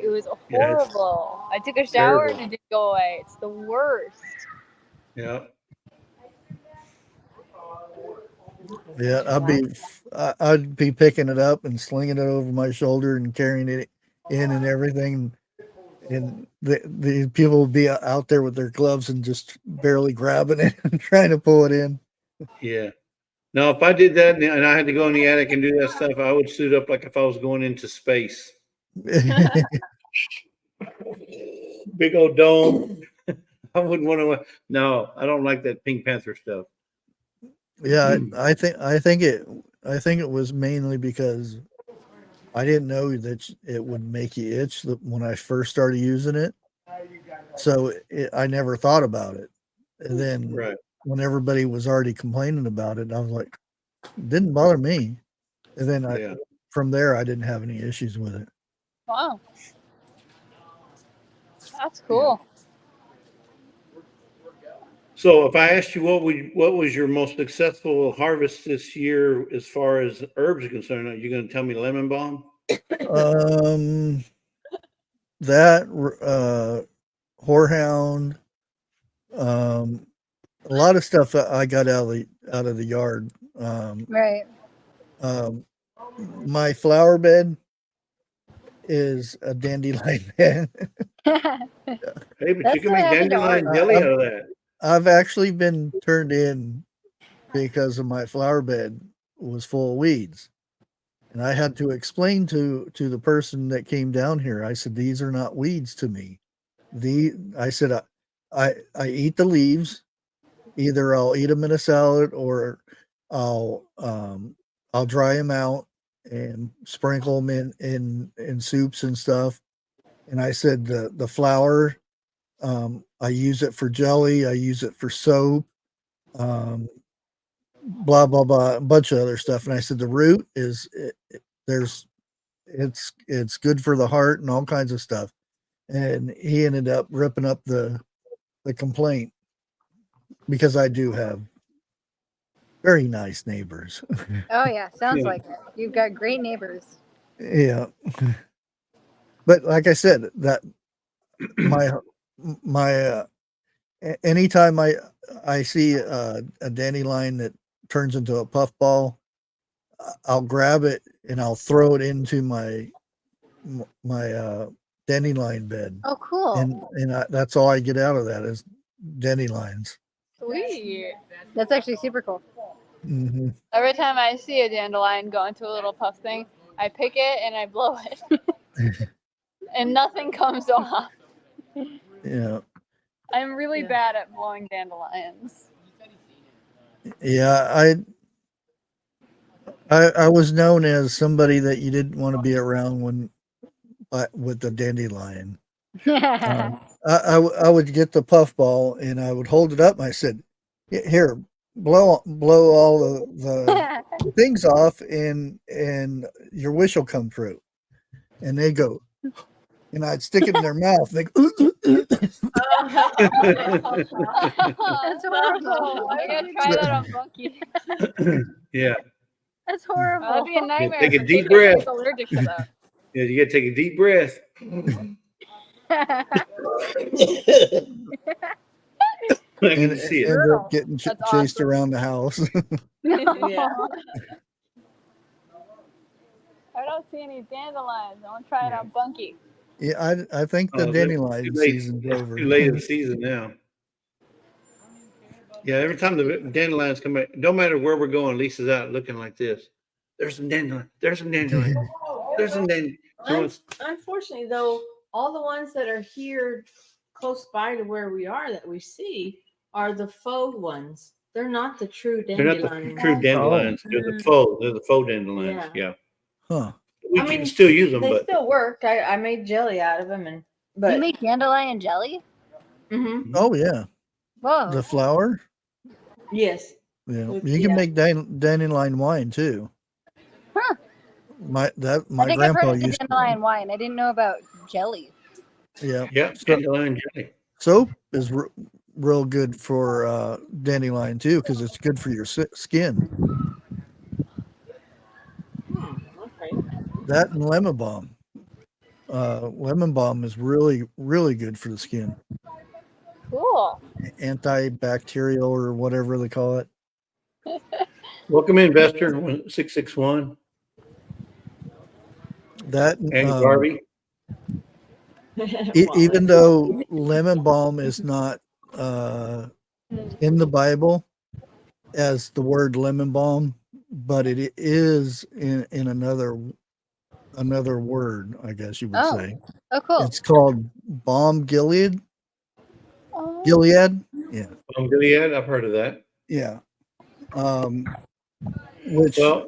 It was Yeah, it's horrible. I took a shower and terrible. it didn't go away. It's the worst. Yeah. Yeah, I'd be picking it up and slinging it over my shoulder and carrying it in and everything, and the people would be out there with their gloves and just barely grabbing it and trying to pull it in. Yeah. Now, if I did that and I had to go in the attic and do that stuff, I would suit up like if I was going into space. Big old dome. I wouldn't want to. No, I don't like that Pink Panther stuff. Yeah, I think it was mainly because I didn't know that it would make you itch when I first started using it. So I never thought about it. And then Right. when everybody was already complaining about it, I was like, it didn't bother me. And then from there, I didn't have any issues with it. Wow. That's cool. So if I asked you what was your most successful harvest this year as far as herbs are concerned, are you going to tell me lemon balm? That horehound, a lot of stuff that I got out of the yard. Right. My flower bed is a dandelion bed. Hey, but That's you can what make happened to dandelion ours. jelly out of that. I've actually been turned in because of my flower bed was full of weeds. And I had to explain to the person that came down here. I said, these are not weeds to me. I said, I eat the leaves. Either I'll eat them in a salad or I'll dry them out and sprinkle them in soups and stuff. And I said the flour, I use it for jelly. I use it for soap. Blah blah blah, a bunch of other stuff. And I said the root is it's good for the heart and all kinds of stuff. And he ended up ripping up the complaint because I do have very nice neighbors. Oh yeah, sounds like it. You've got great neighbors. Yeah. But like I said, that my anytime I see a dandelion that turns into a puffball, I'll grab it and I'll throw it into my dandelion bed. Oh, cool. And that's all I get out of that is dandelions. Sweet. That's actually super cool. Mm-hmm. Every time I see a dandelion go into a little puff thing, I pick it and I blow it. And nothing comes off. Yeah. I'm really bad at blowing dandelions. Yeah, I was known as somebody that you didn't want to be around with the dandelion. I would get the puffball and I would hold it up and I said, "Here, blow all the things off and your wish will come true." And they go, and I'd stick it in their mouth. And they go, That's horrible. I'm gonna try that on Bunky. Yeah. That's horrible. That'd be a nightmare. Take a for deep chickens. breath. He's allergic to that. Yeah, you got to take a deep breath. I and can see it. end up getting That's chased awesome. around the house. Yeah. I don't see any dandelions. I want to try it on Bunky. Yeah, I think the Oh, dandelion too late. season's over. Too late in the season now. Yeah, every time the dandelions come back, don't matter where we're going, Lisa's out looking like this. There's some dandelion. There's some dandelion. There's some dandelion. So Unfortunately, though, all the ones that are here close by to where we are that we see are the faux ones. They're not the true they're not dandelions. the true dandelions. They're the faux. They're the faux dandelions. Yeah. Huh. We I mean, can still use them, They but still work. I made jelly out of them, You but make dandelion jelly? Mhm. Oh yeah, Whoa. the flour. Yes. Yeah, With- you can yeah. make dandelion wine too. Huh. My I think I've grandpa heard of the used to. dandelion wine. I didn't know about jelly. Yeah, yeah, dandelion jelly. soap is real good for dandelion too because it's good for your skin. Okay. That and lemon balm. Lemon balm is really good for the skin. Cool. Antibacterial or whatever they call it. Welcome in, investor 661 That and Garvey. Even though lemon balm is not in the Bible as the word lemon balm, but it is in another word, I guess you would Oh. say. Oh, cool. It's called balm Gilead. Oh. Gilead, yeah, Gilead, I've heard of that. yeah. Which Well,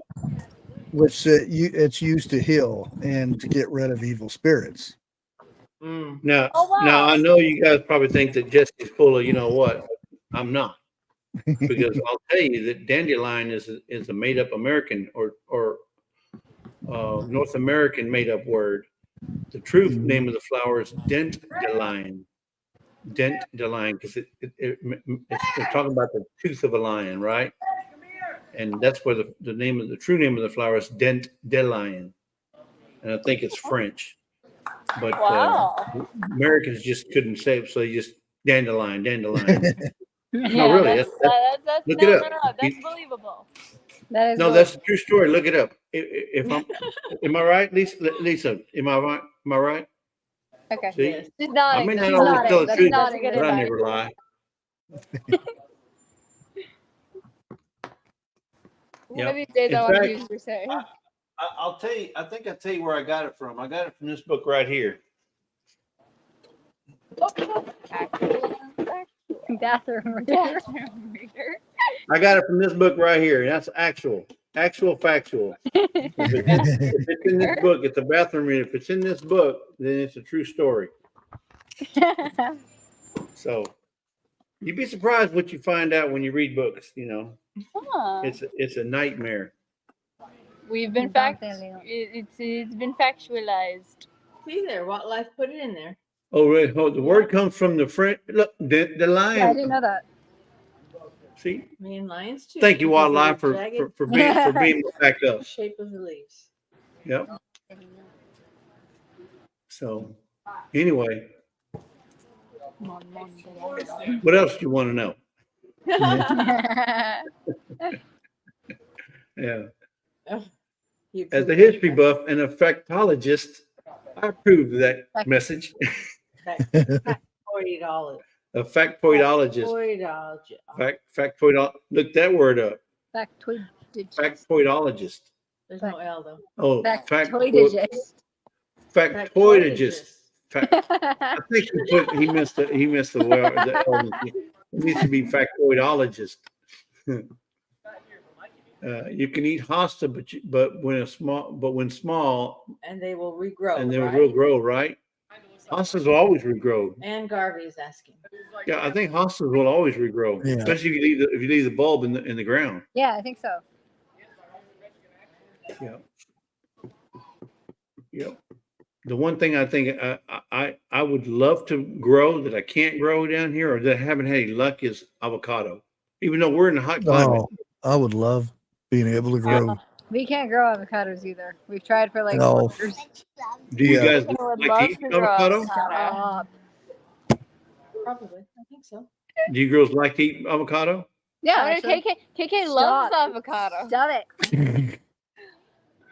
it's used to heal and to get rid of evil spirits. now, Oh, wow. now I know you guys probably think that Jesse's full of, you know what? I'm not, because I'll tell you that dandelion is a made up American or North American made up word. The true name of the flower is dentdelion. Dentdelion, because they're talking about the tooth of a lion, right? And that's where the true name of the flower is dentdelion, and I think it's French. But Wow. Americans just couldn't say it, so they just dandelion. Yeah, Really, that's look no, it no, up. no, that's believable. That is No, really- that's a true story. Look it up. If I'm, am I right, Lisa? Am I right? Am I right? okay. See, Yes. She's I nodding. may not She's always nodding. tell the She's truth, nodding. Good but I advice. never lie. One of these days, In I want to fact, hear you say. I'll tell you. I think I'll tell you where I got it from. I got it from this book right here. Bathroom reader. I got it from this book right here. That's actual factual. If it's in this book, it's a bathroom reader. If it's in this book, then it's a true story. So you'd be surprised what you find out when you read books. You know, Huh. it's a nightmare. We've been it's been factualized. See there, Wildlife put it in there. Oh, really? Oh, the word comes from the French. Look, the Yeah, I lion. didn't know that. See, I mean, lions too. thank you, because of the wildlife, jagged for being backed up. shape of the leaves. Yep. So, anyway, what else do you want to know? Yeah. You As a prove history it. buff and a factologist, I approve of that message. Factoidology. A factoidologist. Factoid. Look that word up. Factoid. Factoidologist. There's no L though. Oh, Factoidologist. factoidologist. I think he missed the word. The L. It needs to be factoidologist. You can eat hosta, but when small, And they will regrow. and they will right? grow, right? Hostas will always regrow. And Garvey is asking. Yeah, I think hostas will always regrow, Yeah. especially if you leave the bulb in the ground. Yeah, I think so. Yeah. Yep. The one thing I think I would love to grow that I can't grow down here or that I haven't had any luck is avocado. Even though we're in a hot climate. Oh, I would love being able to grow. We can't grow avocados either. We've tried for like No. 4 years. Do you Yeah. guys I would like love to eat to grow avocado? avocado. Probably. I think so. Do you girls like to eat avocado? Yeah, I actually. KK Stop. loves avocado. Stop it.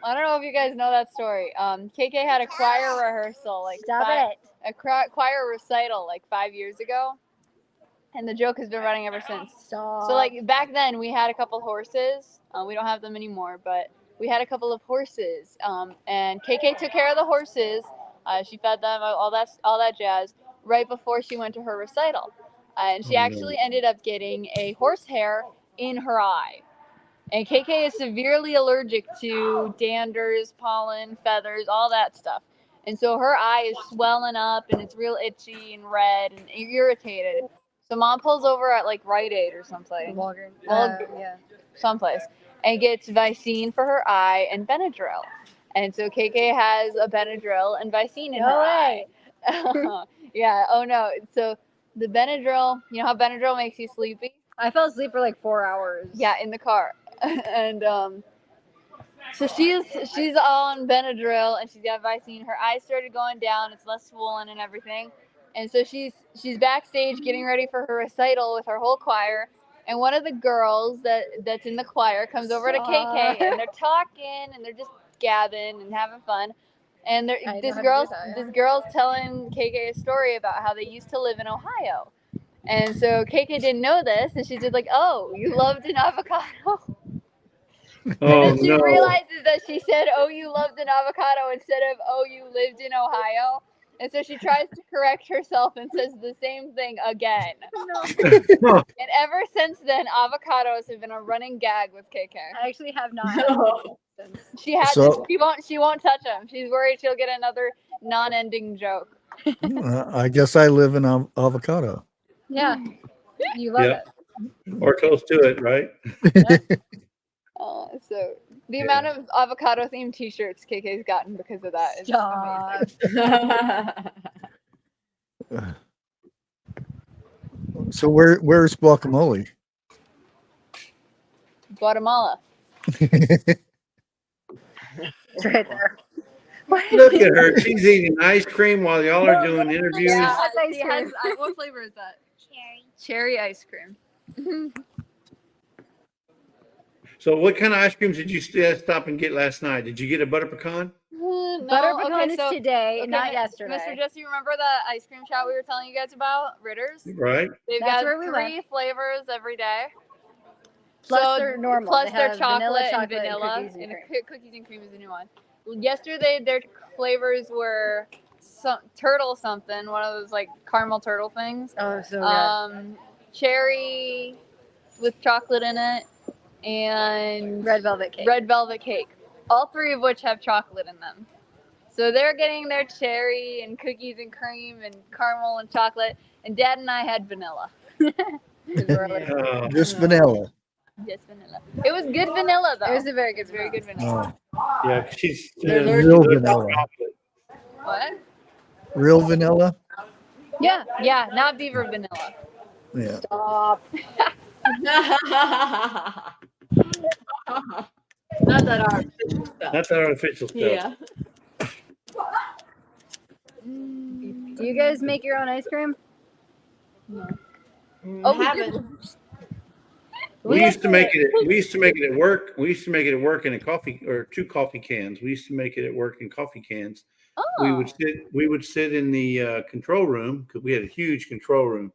I don't know if you guys know that story. KK had a choir rehearsal, like Stop it. a choir recital like 5 years ago, and the joke has been running ever since. Stop. So like back then we had a couple horses. We don't have them anymore, but we had a couple of horses. And KK took care of the horses. She fed them, all that jazz. Right before she went to her recital, and she Oh, no. actually ended up getting a horsehair in her eye. And KK is severely allergic to danders, pollen, feathers, all that stuff. And so her eye is swelling up and it's real itchy and red and irritated. So mom pulls over at like Rite Aid or someplace. Yeah. Someplace. And gets Vicine for her eye and Benadryl. And so KK has a Benadryl and Vicine in No her way. eye. Yeah, oh no. So the Benadryl, you know how Benadryl makes you sleepy? I fell asleep for like 4 hours. Yeah, in the car. And so she's on Benadryl and she's got Vicine. Her eyes started going down. It's less swollen and everything. And so she's backstage getting ready for her recital with her whole choir. And one of the girls that's in the choir comes over to KK and they're talking and they're just gabbing and having fun. And I know this how to girl's do that, yeah. this girl's telling KK a story about how they used to live in Ohio. And so KK didn't know this, and she's just like, "Oh, you loved an avocado." And Oh then she no. realizes that she said, "Oh, you loved an avocado," instead of "Oh, you lived in Ohio." And so she tries to correct herself and says the same thing again. And ever since then, avocados have been a running gag with KK. I actually have not had No. since. She has So- she won't touch them. She's worried she'll get another non-ending joke. I guess I live in avocado. Yeah, you love Yeah. it. Or close to it, right? So the Yeah. amount of avocado themed T-shirts KK's gotten because of that is Stop. amazing. So where's guacamole? Guatemala. It's right there. Look at her. She's eating ice cream while y'all are doing interviews. Yeah, Has ice she has. cream. What flavor is that? Cherry. Cherry ice cream. So what kind of ice creams did you stop and get last night? Did you get a butter pecan? No, Butter pecan okay, is so, today, okay, not yesterday. Mr. Jesse, you remember the ice cream shop we were telling you guys about? Ritter's? Right. They've That's got where we 3 went. flavors every day. Plus their normal. Plus They their have vanilla, chocolate and chocolate, and vanilla. cookies and cream. Cookies and cream is the new one. Yesterday, their flavors were turtle something, one of those like caramel turtle things. Oh, so good. Cherry with chocolate in it, and Red velvet cake. red velvet cake. All 3 of which have chocolate in them. So they're getting their cherry and cookies and cream and caramel and chocolate, and Dad and I had vanilla. Just vanilla. Just vanilla. It was good vanilla though. It was a very good, very good vanilla. Oh, Yeah, she's They're real allergic to vanilla. chocolate. What? Real vanilla. Yeah, not beaver vanilla. Yeah. Stop. Not that artificial stuff. That's artificial stuff. Yeah. Do you guys make your own ice cream? Oh, we haven't. We used to make it. We used to make it at work. We used to make it at work in a coffee or 2 coffee cans. We used to make it at work in coffee cans. Oh. We would sit in the control room because we had a huge control room,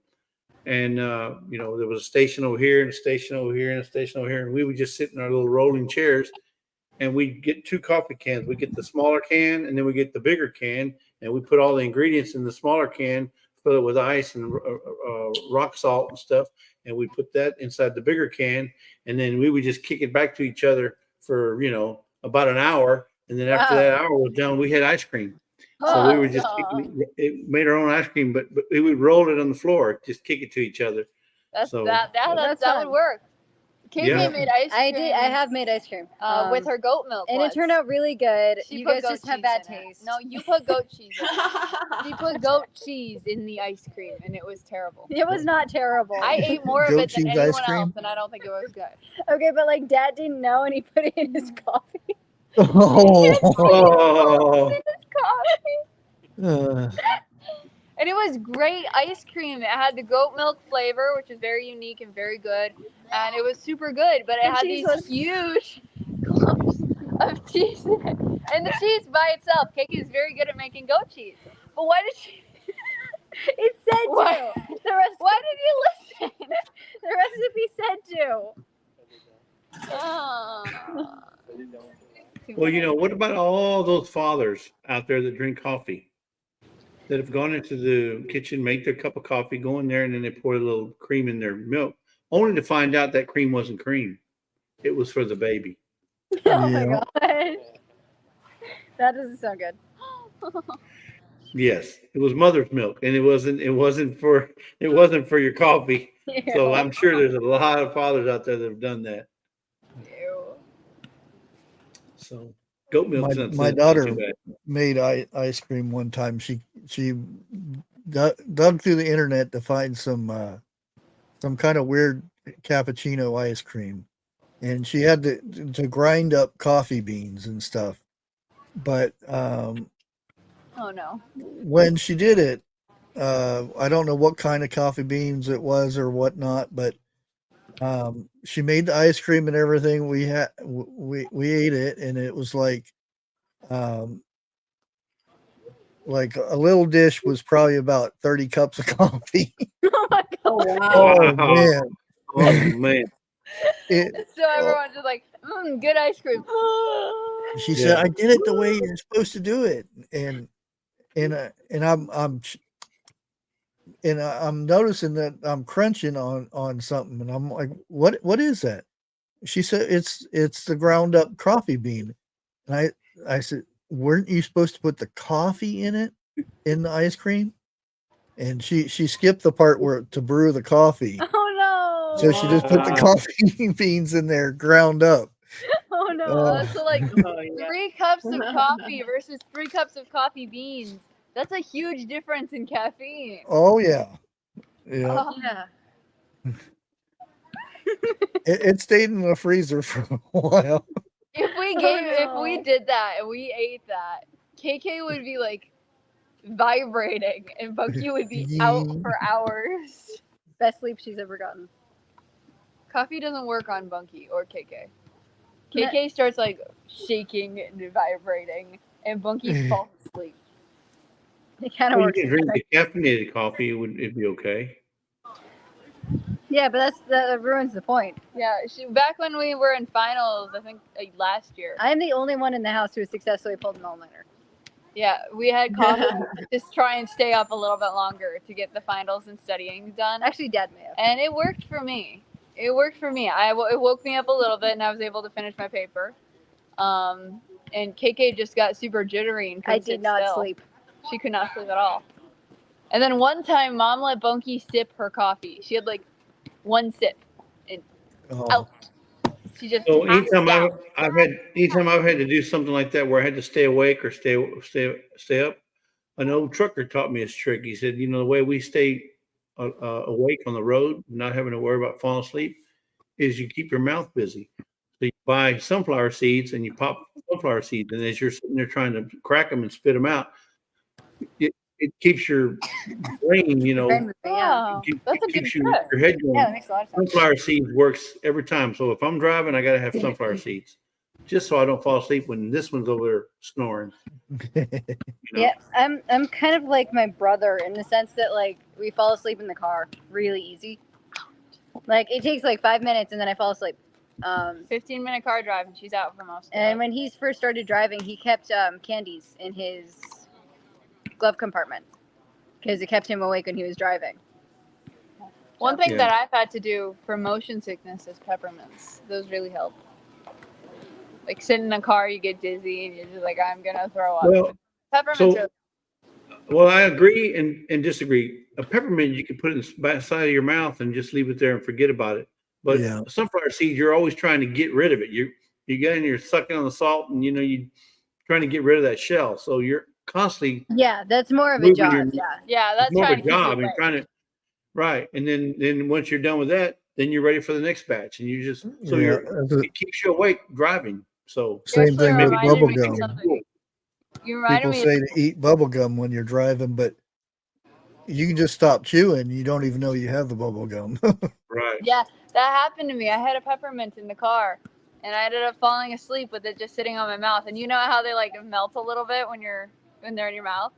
and there was a station over here and a station over here and a station over here, and we would just sit in our little rolling chairs, and we'd get 2 coffee cans. We get the smaller can, and then we get the bigger can, and we put all the ingredients in the smaller can, fill it with ice and rock salt and stuff, and we put that inside the bigger can, and then we would just kick it back to each other for about an hour, and then after that hour was done, we had ice cream. So we were just made our own ice cream, but we would roll it on the floor, just kick it to each other. That That's would fun. work. KK Yeah. made ice cream. I have made ice cream with her goat milk. and once. it turned out really good. She You put guys goat just have cheese bad in it. taste. No, you put goat cheese in it. She put goat cheese in the ice cream, and it was terrible. It was not terrible. I ate more of Goat it than cheese ice anyone cream? else, and I don't think it was good. Okay, but like Dad didn't know, and he put it in his coffee. Oh. Oh, Uh, And it was great ice cream. It had the goat milk flavor, which is very unique and very good. And it was super good, but it The had cheese these was- huge clumps of cheese in it. And the cheese by itself, Kiki is very good at making goat cheese. But why did she? It said Why? to. Why did you listen? The recipe said to. Oh. well, what about all those fathers out there that drink coffee, that have gone into the kitchen, make their cup of coffee, go in there, and then they pour a little cream in their milk, only to find out that cream wasn't cream. It was for the baby. Oh my Yeah. god. That doesn't sound good. Yes, it was mother's milk, and it wasn't for your coffee. So I'm sure there's a lot of fathers out there that have done that. So goat milk. my daughter made ice cream one time. She dug through the internet to find some kind of weird cappuccino ice cream, and she had to grind up coffee beans and stuff. But Oh no. when she did it, I don't know what kind of coffee beans it was or whatnot, but she made the ice cream and everything. We ate it, and it was like like a little dish was probably about 30 cups of coffee. Oh my god. Oh wow. Oh Wow. man. Oh man. It, So everyone's just like, good ice cream. she Yeah. said, I did it the way you're supposed to do it. And I'm noticing that I'm crunching on something, and I'm like, what is that? She said it's the ground up coffee bean. And I said, weren't you supposed to put the coffee in it in the ice cream? And she skipped the part where to brew the coffee. Oh no. So she just put the coffee beans in there ground up. Oh no. So like Oh, yeah. 3 cups of coffee versus 3 cups of coffee beans. That's a huge difference in caffeine. Oh yeah. Yeah. Oh, yeah. It stayed in the freezer for a while. If we no. did that and we ate that, KK would be like vibrating and Bunky would be out for hours. Best sleep she's ever gotten. Coffee doesn't work on Bunky or KK. KK starts like shaking and vibrating, and Bunky falls asleep. It kind of Well, you works. can drink the caffeinated coffee. It'd be okay. Yeah, but that ruins the point. Yeah, back when we were in finals, I think last year. I'm the only one in the house who has successfully pulled an all-nighter. Yeah, we had coffee to just try and stay up a little bit longer to get the finals and studying done. Actually, Dad may have. And it worked for me. It worked for me. It woke me up a little bit, and I was able to finish my paper. And KK just got super jittery and I couldn't did sit not still. sleep. She could not sleep at all. And then one time, Mom let Bunky sip her coffee. She had like one sip. Oh. Out. She just So passed out. anytime I've had to do something like that where I had to stay awake or stay up, an old trucker taught me his trick. He said, the way we stay awake on the road, not having to worry about falling asleep, is you keep your mouth busy. So you buy sunflower seeds and you pop sunflower seeds, and as you're sitting there trying to crack them and spit them out, it keeps your brain, Brain moving, yeah. Oh, that's a good keeps trick. your head going. Yeah, that makes a lot of sense. Sunflower seeds works every time. So if I'm driving, I gotta have sunflower seeds, just so I don't fall asleep when this one's over there snoring. Yeah, I'm kind of like my brother in the sense that like we fall asleep in the car really easy. Like it takes like 5 minutes and then I fall asleep. 15-minute car drive, and she's out for most of And it. when he first started driving, he kept candies in his glove compartment because it kept him awake when he was driving. One thing Yeah. that I've had to do for motion sickness is peppermints. Those really help. Like sitting in a car, you get dizzy, and you're just like, I'm gonna throw up. Well, Peppermints are well, I agree and disagree. A peppermint, you can put it in the side of your mouth and just leave it there and forget about it. But Yeah. sunflower seeds, you're always trying to get rid of it. You get in, you're sucking on the salt, and you're trying to get rid of that shell. So you're constantly Yeah, that's more of a moving job. your Yeah. that's more trying of to a keep you job and awake. trying to right. And then once you're done with that, then you're ready for the next batch, and you just it keeps you awake driving. So Same Actually, thing with reminded bubble me of gum. something. You reminded People me say of to eat bubble gum when you're driving, but you can just stop chewing. You don't even know you have the bubble gum. right. Yeah, that happened to me. I had a peppermint in the car, and I ended up falling asleep with it just sitting on my mouth. And you know how they like melt a little bit when they're in your mouth?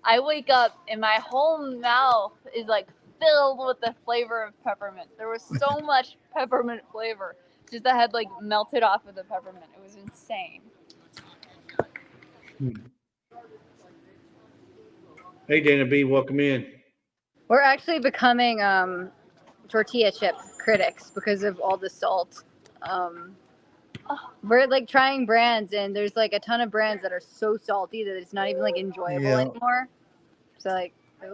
I wake up and my whole mouth is like filled with the flavor of peppermint. There was so much peppermint flavor, just that had like melted off of the peppermint. It was insane. Hey, Dana B, welcome in. We're actually becoming tortilla chip critics because of all the salt. We're like trying brands, and there's like a ton of brands that are so salty that it's not even like enjoyable Yeah. anymore. So like, It's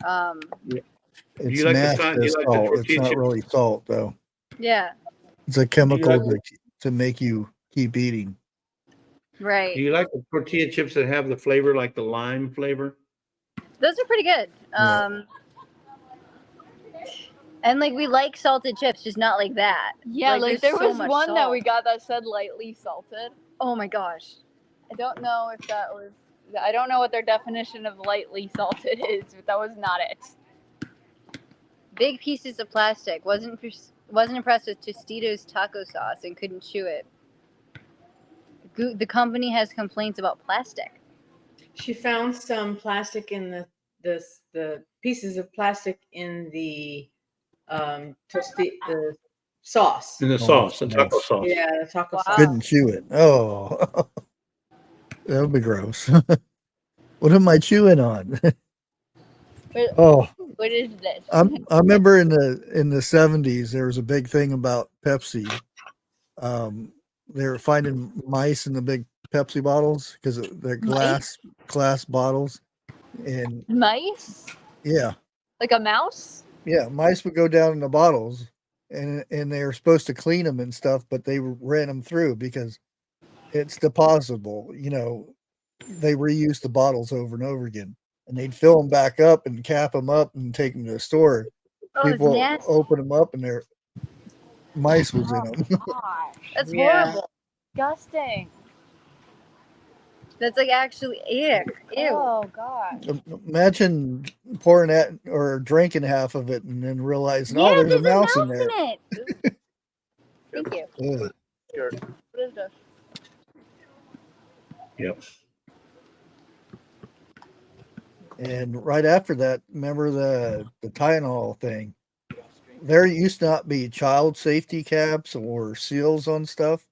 like the mashed salt- you as like the salt. It's tortilla not chip? really salt though. yeah, It's a chemical like to make you keep eating. right. Do you like the tortilla chips that have the flavor, like the lime flavor? Those are pretty good. Yeah. And like we like salted chips, just not like that. Yeah, like there there's so was much one that salt. we got that said lightly salted. Oh my gosh. I don't know if that was. I don't know what their definition of lightly salted is, but that was not it. Big pieces of plastic. Wasn't impressed with Tostitos taco sauce and couldn't chew it. The company has complaints about plastic. She found some plastic in the pieces of plastic in the the sauce. In the Oh, sauce, the taco nice. sauce. Yeah, the taco Wow. sauce. Couldn't chew it. Oh, that would be gross. What am I chewing on? What, Oh, what is this? I remember in the 70s there was a big thing about Pepsi. They were finding mice in the big Pepsi bottles because they're glass bottles, and Mice? yeah, Like a mouse? mice would go down in the bottles, and they were supposed to clean them and stuff, but they ran them through because it's depositable. They reuse the bottles over and over again, and they'd fill them back up and cap them up and take them to the store. Oh, it's People nasty. open them up, and their mice was in them. Gosh, that's Yeah. horrible. Disgusting. That's like actually ew. Oh gosh. Imagine pouring that or drinking half of it and then realizing, Yeah, oh, there's a there's mouse in in there. it. Thank you. Ugh. What is this? Yep. And right after that, remember the Tylenol thing? There used to not be child safety caps or seals on stuff.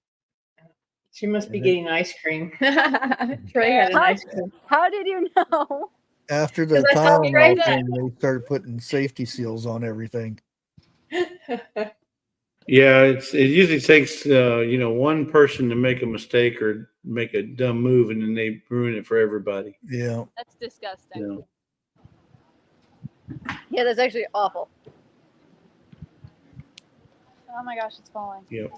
She must be And getting ice cream. Trey had an ice cream. How did you know? After the 'Cause I saw Tylenol Trey thing, they started putting safety seals on everything. Yeah, it usually takes one person to make a mistake or make a dumb move, and then they ruin it for everybody. Yeah. That's disgusting. You know? Yeah, that's actually awful. Oh my gosh, it's falling. Yep.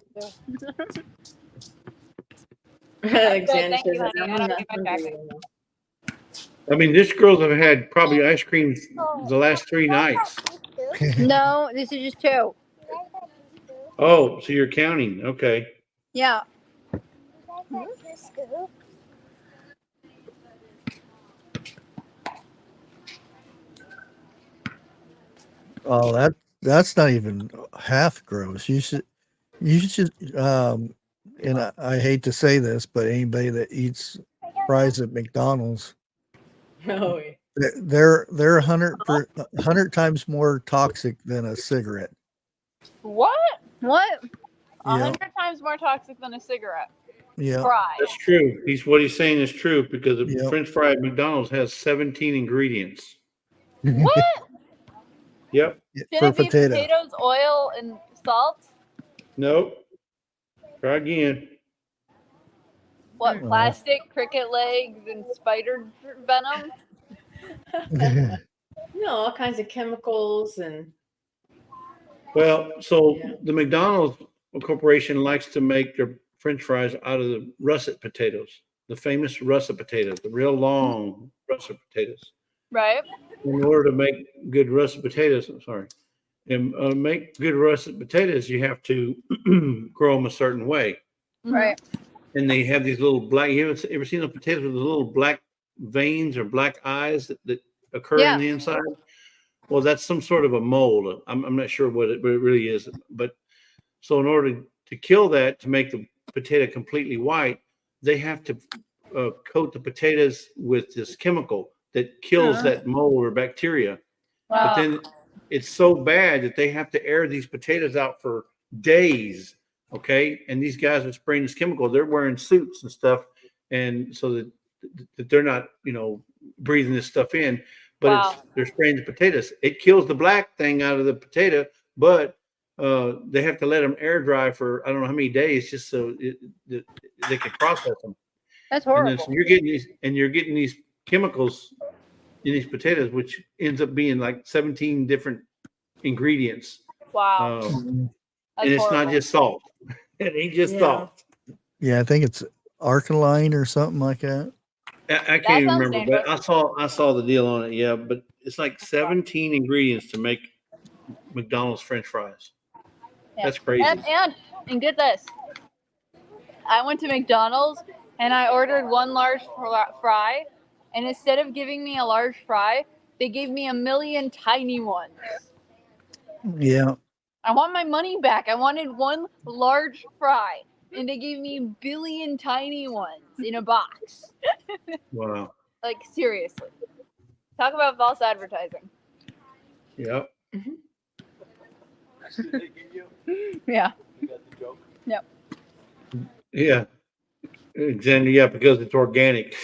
Alexander Thank you, says, honey. I "I'm don't not need my hungry jacket." anymore." I mean, these girls have had probably ice cream the last 3 nights. No, this is just 2. Oh, so you're counting? Okay. Yeah. Oh, that's not even half gross. You should and I hate to say this, but anybody that eats fries at McDonald's, Oh, yeah. they're 100 times more toxic than a cigarette. What? What? A Yeah, 100 times more toxic than a cigarette. yeah, Fry. That's true. What he's saying is true because a Yep. French fry at McDonald's has 17 ingredients. What? Yep. Can for it be potato. potatoes, oil, and salt? Nope. Try again. What? Oh. Plastic, cricket legs, and spider venom? All kinds of chemicals and Well, so Yeah. the McDonald's Corporation likes to make their French fries out of the russet potatoes, the famous russet potatoes, the real long russet potatoes. Right? In order to make good russet potatoes, and make good russet potatoes, you have to grow them a certain way. Right. And they have these little black. You ever seen the potatoes with the little black veins or black eyes that occur Yeah. in the inside? Well, that's some sort of a mold. I'm not sure what it really is, but so in order to kill that, to make the potato completely white, they have to coat the potatoes with this chemical that kills that mold or bacteria. But Wow. then it's so bad that they have to air these potatoes out for days. Okay. And these guys are spraying this chemical. They're wearing suits and stuff. And so that they're not, breathing this stuff in, but Wow. they're spraying the potatoes. It kills the black thing out of the potato, but they have to let them air dry for, I don't know how many days, just so they can process them. That's And horrible. then so you're getting these chemicals in these potatoes, which ends up being like 17 different ingredients. Wow. Mhm. And That's it's horrible. not just salt. It ain't just Yeah. salt. Yeah, I think it's alkaline or something like that. I That can't even sounds remember, but dangerous. I saw the deal on it. Yeah, but it's like 17 ingredients to make McDonald's French fries. Yeah. That's crazy. And get this. I went to McDonald's and I ordered 1 large fry, and instead of giving me a large fry, they gave me 1,000,000 tiny ones. Yeah, I want my money back. I wanted 1 large fry, and they gave me 1,000,000,000 tiny ones in a box. Wow. Like seriously. Talk about false advertising. Yep. Yeah. Yeah. Exactly. Yeah, because it's organic.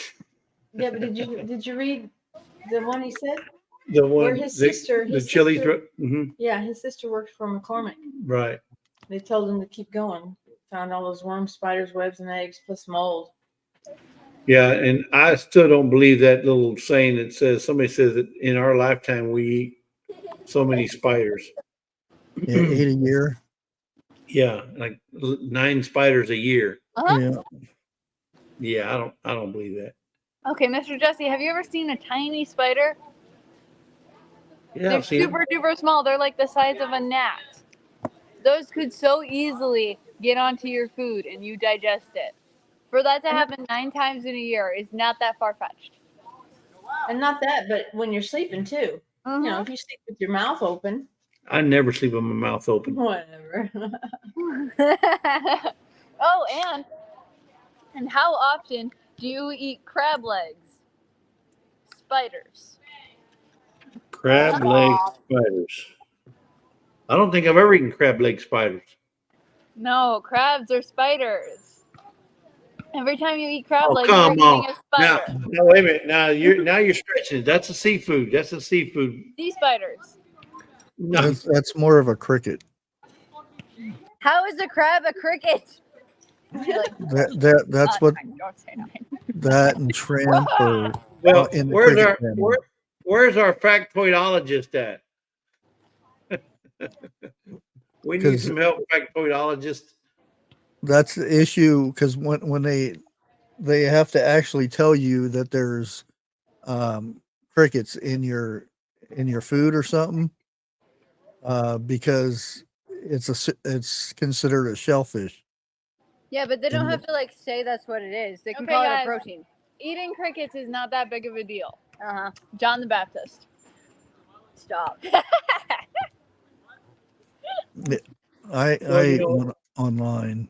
Yeah, but did you read the one he said? The Where one, his the sister, chilies. yeah, his sister worked for McCormick. Right. They told him to keep going. Found all those worms, spiders, webs, and eggs, plus mold. Yeah, and I still don't believe that little saying that says somebody says that in our lifetime we eat so many spiders. Yeah, 8 a year. Yeah, like 9 spiders a year. Uh-huh. Yeah. Yeah, I don't believe that. Okay, Mr. Jesse, have you ever seen a tiny spider? Yeah, They're I've seen super duper small. They're like the size of a gnat. Those could so easily get onto your food and you digest it. For that to happen 9 times in a year is not that far fetched. And not that, but when you're sleeping too. You know, if you sleep with your mouth open, I never sleep with my mouth open. whatever. Oh, and how often do you eat crab legs? Spiders. Crab leg spiders. I don't think I've ever eaten crab leg spiders. No, crabs are spiders. Every time you eat crab Oh, legs, you're come eating on. a Now, spider. no, wait a minute. Now you're stretching it. That's a seafood. That's a seafood. Sea spiders. No, That's more of a cricket. How is a crab a cricket? That's what Don't say nine. that and shrimp or well, in the where's cricket our family. where's our factoidologist at? We need 'Cause some help, factoidologist. that's the issue because when they have to actually tell you that there's crickets in your food or something because it's considered a shellfish. Yeah, but they don't And have to like say that's what it is. They can Okay, call it guys. a protein. Eating crickets is not that big of a deal. Uh-huh. John the Baptist. Stop. I Well, you ate know- one online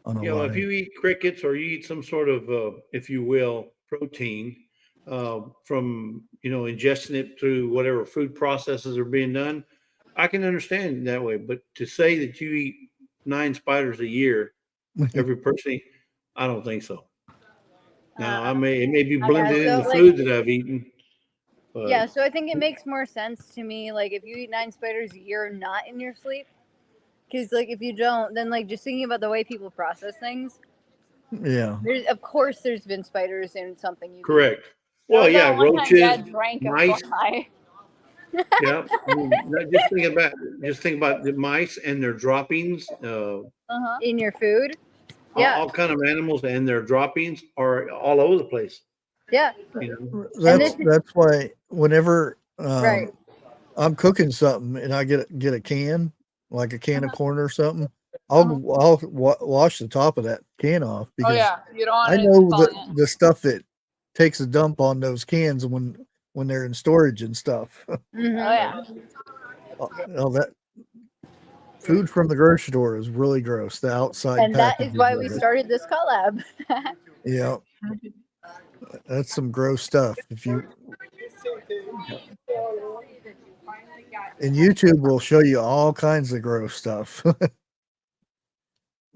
on a Yeah, well, if live. you eat crickets or you eat some sort of, if you will, protein from ingesting it through whatever food processes are being done, I can understand that way. But to say that you eat 9 spiders a year, every person, I don't think so. Now, it may be blended in so, the like- food that I've eaten. But Yeah, so I think it makes more sense to me, like, if you eat 9 spiders a year not in your sleep. Because, like, if you don't, then, like, just thinking about the way people process things, Yeah. of course there's been spiders in something you correct. Well, That yeah, one time roaches, Dad drank a mice. fly. Yeah, I mean, just think about the mice and their droppings. Uh-huh. in your food. Yeah, All kind of animals and their droppings are all over the place. yeah, That's why whenever right. I'm cooking something and I get a can, like a can of corn or something, I'll wash the top of that can off Oh because yeah, you don't want I it know falling in. the stuff that takes a dump on those cans when they're in storage and stuff. Mhm. Oh yeah. Oh, that food from the grocery store is really gross. The outside And that is packaging why of we it. started this collab. Yeah, that's some gross stuff. If you and YouTube will show you all kinds of gross stuff.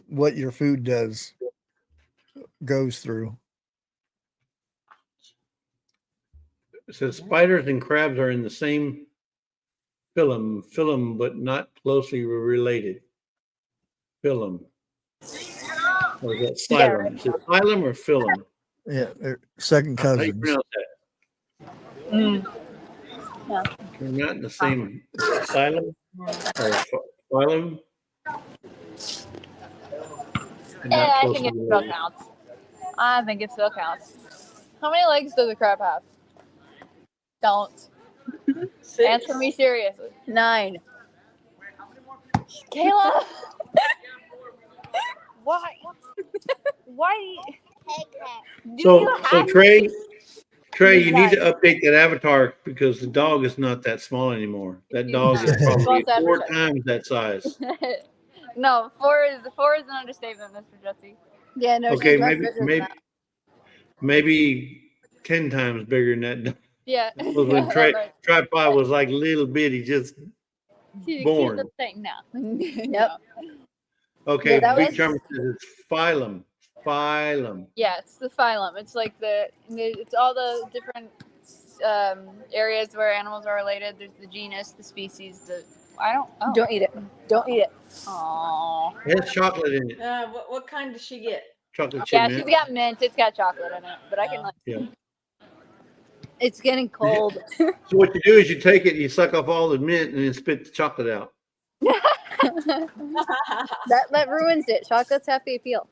What your food goes through. It says spiders and crabs are in the same phylum, but not closely related. Phylum. Or is that xylem? Is it xylem or phylum? Yeah, they're second How do you cousins. pronounce that? They're not in the same xylem or phylum. And not Yeah, I closely think it still related. counts. I think it still counts. How many legs does a crab have? Don't. 6. Answer me seriously. 9. Kayla! Why? Why do So you have Trey, you need to update that avatar because the dog is not that small anymore. That dog is probably False 4 advertising. times that size. No, four is an understatement, Mr. Jesse. Yeah, no, Okay, she's much bigger than that. maybe 10 times bigger than that. Yeah. That was when tripod was like little bitty, just She's a cute born. little thing now. Yep. Okay, Yeah, that Big was- Charmer says it's phylum. Phylum. Yeah, it's the phylum. It's like it's all the different areas where animals are related. There's the genus, the species, Don't eat it. Don't eat it. Aww. It has chocolate in it. What kind does she get? Chocolate chip Yeah, mint. she's got mint. It's got chocolate in it, but I can like. Yeah. It's getting cold. So what you do is you take it, you suck off all the mint, and then spit the chocolate out. that ruins it. Chocolate's half the appeal.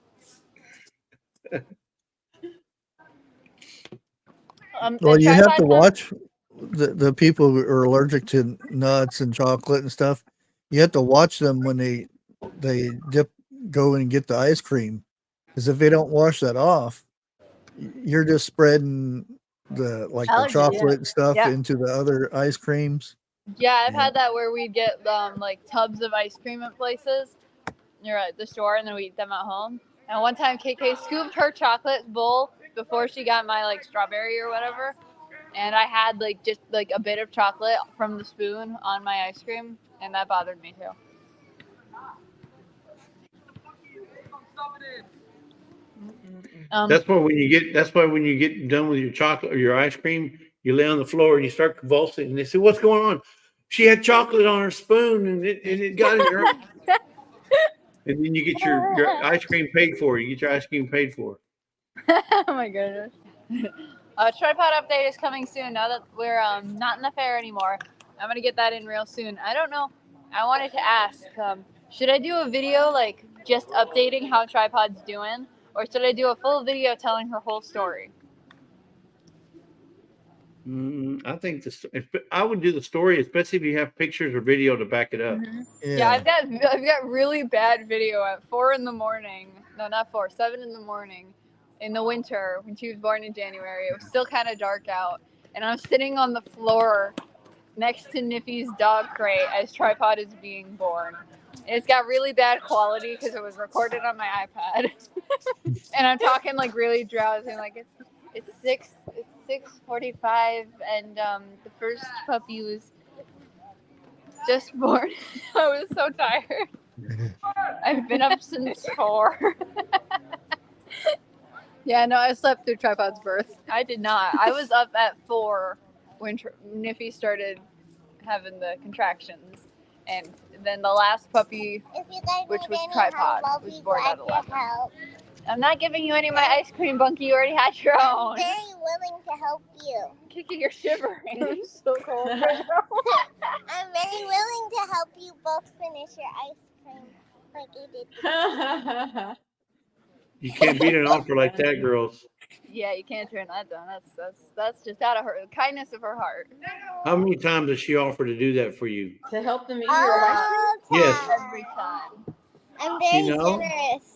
Well, you have to tripod- watch the people who are allergic to nuts and chocolate and stuff. You have to watch them when they go and get the ice cream, because if they don't wash that off, you're just spreading the Allergies, chocolate and stuff Yeah. into the other ice creams. Yeah, I've had that where we'd get like tubs of ice cream at places. You're at the store, and then we eat them at home. And one time, KK scooped her chocolate bowl before she got my like strawberry or whatever, and I had like just like a bit of chocolate from the spoon on my ice cream, and that bothered me too. That's why when you get done with your chocolate or your ice cream, you lay on the floor and you start convulsing. And they say, "What's going on?" She had chocolate on her spoon, and it got in her. And then you get your ice cream paid for. You get your ice cream paid for. Oh my goodness. Tripod update is coming soon. Now that we're not in the fair anymore, I'm gonna get that in real soon. I don't know. I wanted to ask, should I do a video like just updating how Tripod's doing, or should I do a full video telling her whole story? I think I would do the story, especially if you have pictures or video to back it up. Yeah, I've got really bad video at 4 in the morning. No, not 4, 7 in the morning in the winter when she was born in January. It was still kind of dark out, and I'm sitting on the floor next to Niffy's dog crate as Tripod is being born. And it's got really bad quality because it was recorded on my iPad. And I'm talking like really drowsy, like it's 6:45, and the first puppy was just born. I was so tired. I've been up since 4. Yeah, no, I slept through Tripod's birth. I did not. I was up at 4 when Niffy started having the contractions, and then the last puppy, If you guys which need was any Tripod, help, I'll was be born glad at to 11. help. I'm not giving you any of my ice cream, Bunky. You already had your own. I'm very willing to help you. Kiki, you're shivering. I'm so cold. I'm very willing to help you both finish your ice cream like you did. You can't beat an offer like that, girls. Yeah, you can't turn that down. That's just out of her kindness of her heart. How many times does she offer to do that for you? To help them eat your ice cream? Yes. Every time. I'm very You know? generous.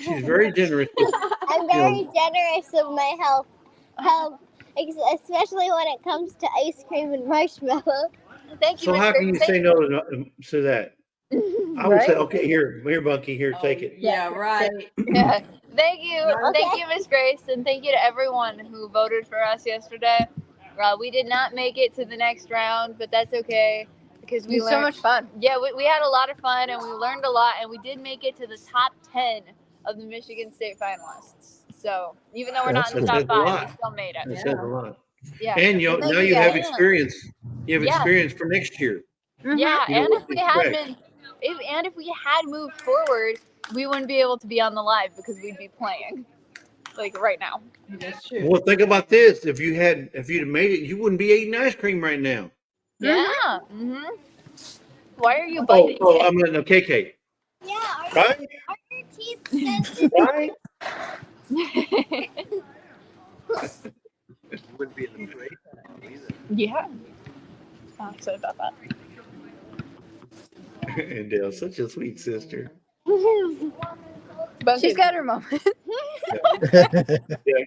She's very generous. I'm very generous of my help, especially when it comes to ice cream and marshmallow. Thank you, So how can you Miss say no to that? I would say, Right? okay, here, Bunky, here, take it. Yeah, right. Yeah. Thank you. Okay. Thank you, Miss Grace, and thank you to everyone who voted for us yesterday. We did not make it to the next round, but that's okay because It we was so learned much fun. Yeah, we had a lot of fun and we learned a lot, and we did make it to the top 10 of the Michigan State finalists. So even though we're not in the That's top a 5, lot. we still made it. That says a lot. Yeah. And Thank now you, you have guys. experience. You have Yeah. experience for next year. Yeah, You know and what if we to had expect. been, if we had moved forward, we wouldn't be able to be on the live because we'd be playing, like right now. That's true. Well, think about this. If you'd have made it, you wouldn't be eating ice cream right now. Yeah. Mm-hmm. Why are you biting? I mean, no, KK. Yeah, Right? are your teeth sensitive? Right? Wouldn't be in the parade either. Yeah. I'm excited about that. And Dale's such a sweet sister. But She's got her moment. Yeah,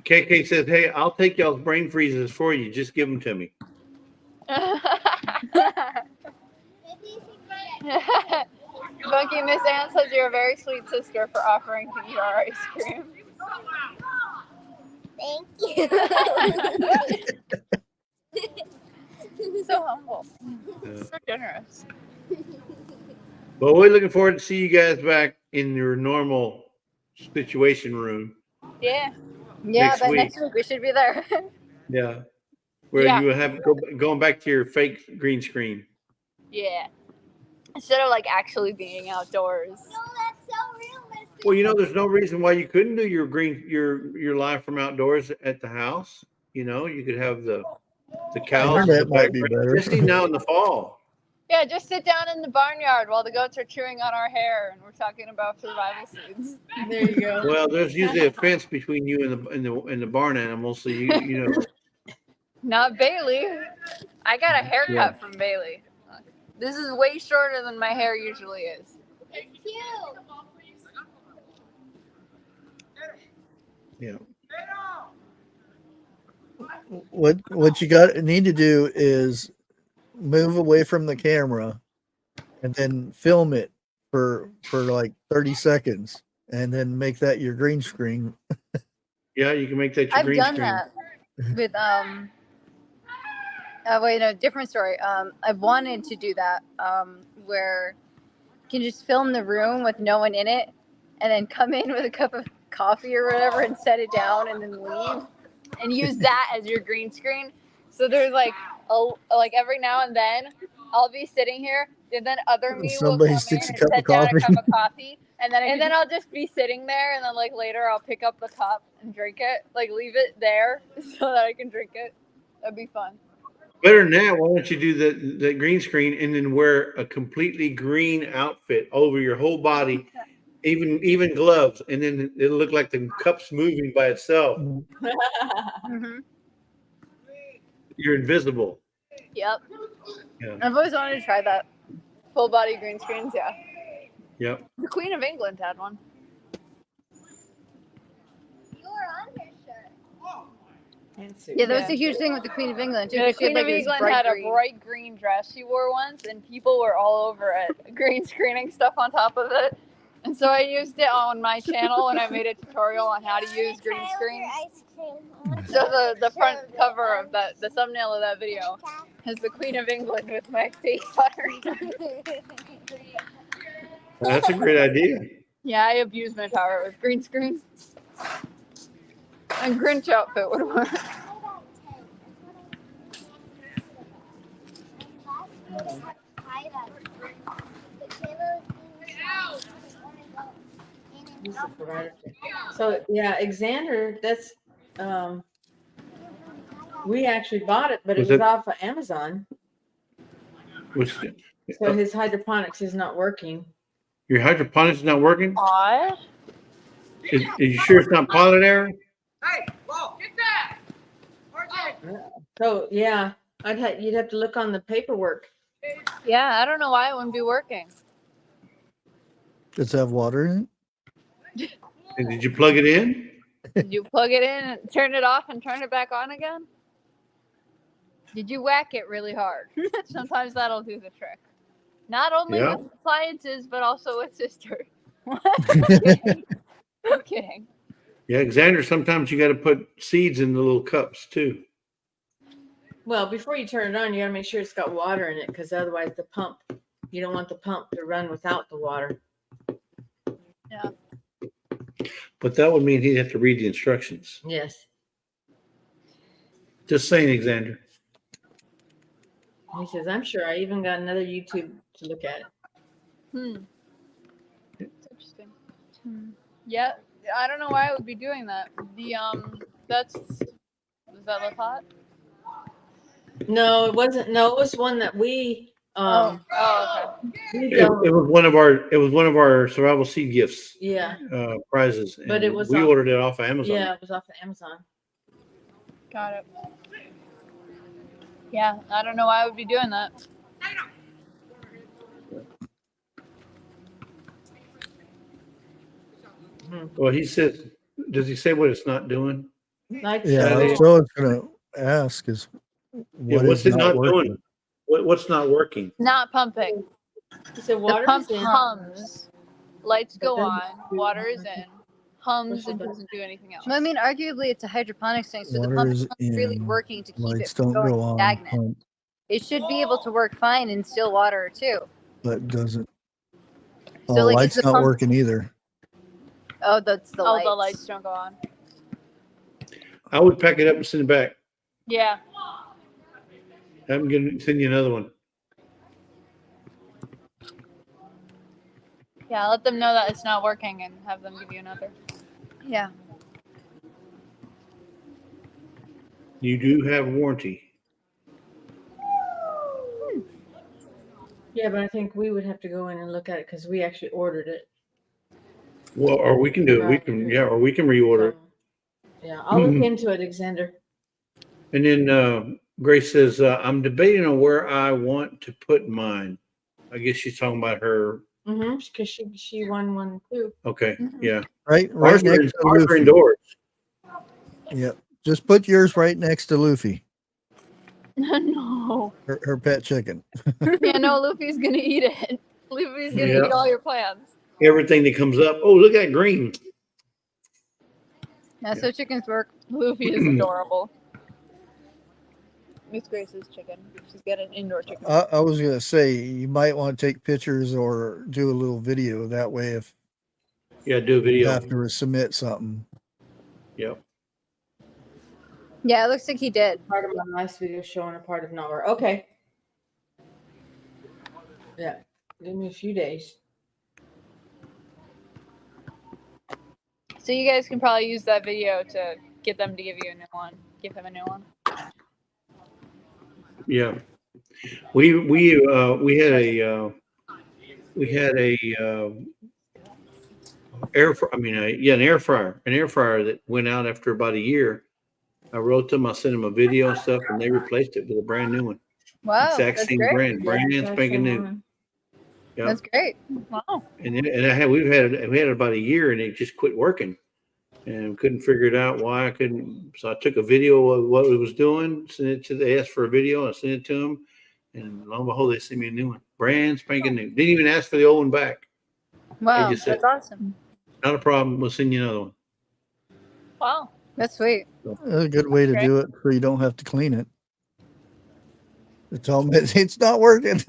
KK says, hey, I'll take y'all's brain freezes for you. Just give them to me. Bunky, Miss Ann says you're a very sweet sister for offering to eat our ice cream. Thank you. So humble. Yeah. So generous. Well, we're looking forward to see you guys back in your normal situation room. Yeah. Yeah, Next but week. next week we should be there. Yeah. Where Yeah. you have going back to your fake green screen. Yeah. Instead of like actually being outdoors. No, that's so realistic. Well, there's no reason why you couldn't do your live from outdoors at the house. You could have the cows in the Internet might be background, better. especially now in the fall. Yeah, just sit down in the barnyard while the goats are chewing on our hair and we're talking about survival seeds. There you go. Well, there's usually a fence between you and the barn animals, so you know. Not Bailey. I got a haircut from Bailey. This is way shorter than my hair usually is. It's cute. Yeah. What you need to do is move away from the camera and then film it for like 30 seconds and then make that your green screen. Yeah, you can make that your I've green done screen. that with wait, no, different story. I've wanted to do that where you can just film the room with no one in it and then come in with a cup of coffee or whatever and set it down and then leave and use that as your green screen. So there's like every now and then I'll be sitting here and then other me Somebody will come sticks in a and cup set of down a coffee. cup of coffee And then I'll just be sitting there, and then like later I'll pick up the cup and drink it. Like leave it there so that I can drink it. That'd be fun. Better than that, why don't you do the green screen and then wear a completely green outfit over your whole body, even gloves, and then it'll look like the cup's moving by itself. Mm-hmm. You're invisible. Yep. Yeah. I've always wanted to try that. Full body green screens, yeah. Yep. The Queen of England had one. You were on her shirt. Yeah, that was a huge thing with the Queen of England too. Yeah, the She had, Queen like, of this England bright had green. a bright green dress she wore once, and people were all over it, green screening stuff on top of it. And so I used it on my channel, and I made a tutorial on how to use green screen. Ice cream. So the front cover of that, the thumbnail of that video, has the Queen of England with my face on her. That's a great idea. Yeah, I abuse my power with green screens. And Grinch outfit would work. So yeah, Xander, that's we actually bought it, but it Was was it- off of Amazon. So his hydroponics is not working. Your hydroponics is not working? Aw. Is you sure it's not pilot error? So yeah, you'd have to look on the paperwork. Yeah, I don't know why it wouldn't be working. Does it have water in it? And did you plug it in? Did you plug it in and turn it off and turn it back on again? Did you whack it really hard? Sometimes that'll do the trick. Not only Yeah. with appliances, but also with sister. I'm kidding. Yeah, Xander, sometimes you got to put seeds in the little cups too. Well, before you turn it on, you gotta make sure it's got water in it, because otherwise you don't want the pump to run without the water. Yeah. But that would mean he'd have to read the instructions. Yes. Just saying, Xander. He says, I'm sure I even got another YouTube to look at it. It's interesting. Yeah, I don't know why I would be doing that. Does that look hot? No, it wasn't. No, it was one that we Okay. we It don't- was one of our survival seed gifts yeah. prizes. But and it was we on- ordered it off of Amazon. Yeah, it was off of Amazon. Got it. Yeah, I don't know why I would be doing that. Well, he says, does he say what it's not doing? Like Yeah, Saturday. that's what I was gonna ask is Yeah, what what's is it not working? doing? What's not working? Not pumping. he said, The water pump is in. hums. Lights go But then- on. Water is in. hums and doesn't do anything else. Well, I mean, arguably, it's a hydroponics thing, so the Water pump is is not really in, working to keep it lights from don't going go on, stagnant. pump, It should be able to work fine in still water too. but doesn't. So, Oh, like, is light's the not pump? working either. Oh, that's the lights. The lights don't go on. I would pack it up and send it back. Yeah. I'm going to send you another one. Yeah, let them know that it's not working and have them give you another. Yeah. You do have warranty. Yeah, but I think we would have to go in and look at it because we actually ordered it. Well, or we can do it. We Right. can, or we can reorder it. Yeah, I'll look into it, Alexander. And then Grace says, I'm debating on where I want to put mine. I guess she's talking about her. Mm-hmm. Because she won one too. Okay. Yeah. Right Ours are, next to ours are Luffy. indoors. Yep. Just put yours right next to Luffy, No. her pet chicken. Yeah, no, Luffy's gonna eat it. Luffy's gonna Yeah. eat all your plants. Everything that comes up. Oh, look at green. That's how chickens work. Luffy is adorable. Miss Grace's chicken. She's got an indoor chicken. I was gonna say you might want to take pictures or do a little video. That way, if Yeah, do a you video. have to submit something. Yep. Yeah, it looks like he did. Part of my last video showing a part of nowhere. Okay. Yeah. Give me a few days. So you guys can probably use that video to get them to give you a new one. Give him a new one. Yeah. We had a an air fryer that went out after about a year. I wrote them, I sent them a video and stuff, and they replaced it with a brand new one. Wow, Exact that's same great. brand spanking new. Yeah. That's great. Wow. And we had it about a year, and it just quit working, and couldn't figure it out why I couldn't. So I took a video of what it was doing, sent it to. They asked for a video, I sent it to them, and lo and behold, they sent me a new one, brand spanking new. Didn't even ask for the old one back. Wow, just said- that's awesome. Not a problem. We'll send you another one. Wow. That's sweet. A good way to Okay. do it so you don't have to clean it. Tell them it's not working.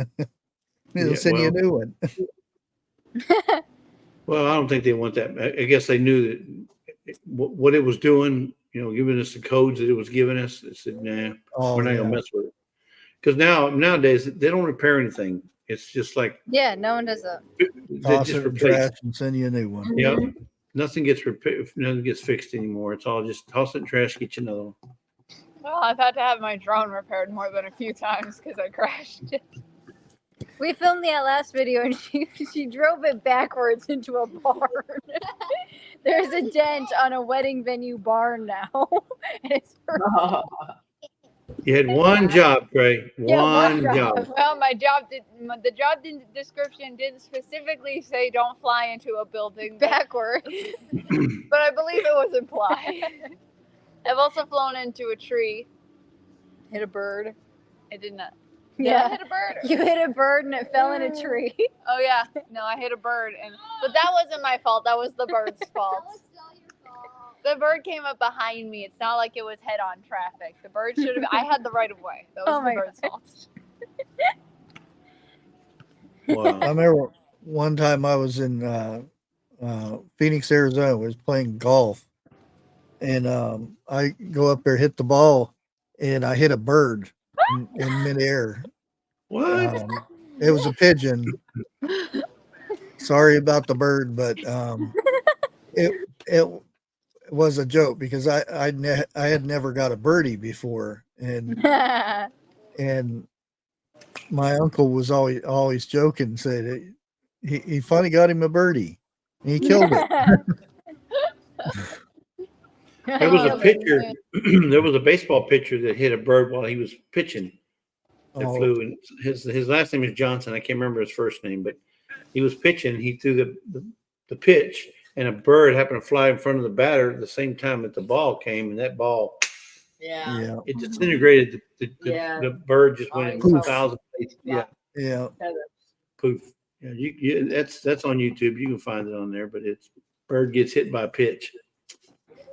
They'll Yeah, send you a well- new one. Well, I don't think they want that. I guess they knew that what it was doing, giving us the codes that it was giving us. They said, nah, Oh, we're not yeah. gonna mess with it. Because nowadays they don't repair anything. It's just like Yeah, no one does that. they Toss just it in replace. trash and send you a new one. Yep. Nothing gets repaired. Nothing gets fixed anymore. It's all just toss it in trash, get you another one. Well, I've had to have my drone repaired more than a few times because I crashed it. We filmed the last video and she drove it backwards into a barn. There's a dent on a wedding venue barn now. And it's You had one job, Trey. Yeah, One one job. job. Well, the job description didn't specifically say don't fly into a building, backwards. but I believe it was implied. I've also flown into a tree. Hit a bird. I did not. Did I Yeah. hit a bird? You hit a bird and it fell in a tree. Oh yeah, no, I hit a bird, but that wasn't my fault. That was the bird's fault. The bird came up behind me. It's not like it was head-on traffic. The bird should have. I had the right of way. That was Oh the my bird's fault. Wow. I remember one time I was in Phoenix, Arizona. I was playing golf, and I go up there, hit the ball, and I hit a bird in midair. What? It was a pigeon. Sorry about the bird, but it was a joke because I had never got a birdie before, and my uncle was always joking, said he finally got him a birdie, and he killed it. There was a Oh, pitcher. man. There was a baseball pitcher that hit a bird while he was pitching. That Oh, flew, and his last name is Johnson. I can't remember his first name, but he was pitching. He threw the pitch, and a bird happened to fly in front of the batter at the same time that the ball came, and that ball Yeah. yeah, it disintegrated. Yeah. The bird just went in Poof. 1,000 places. Yeah, yeah. poof. Yeah, that's on YouTube. You can find it on there, but it's bird gets hit by a pitch.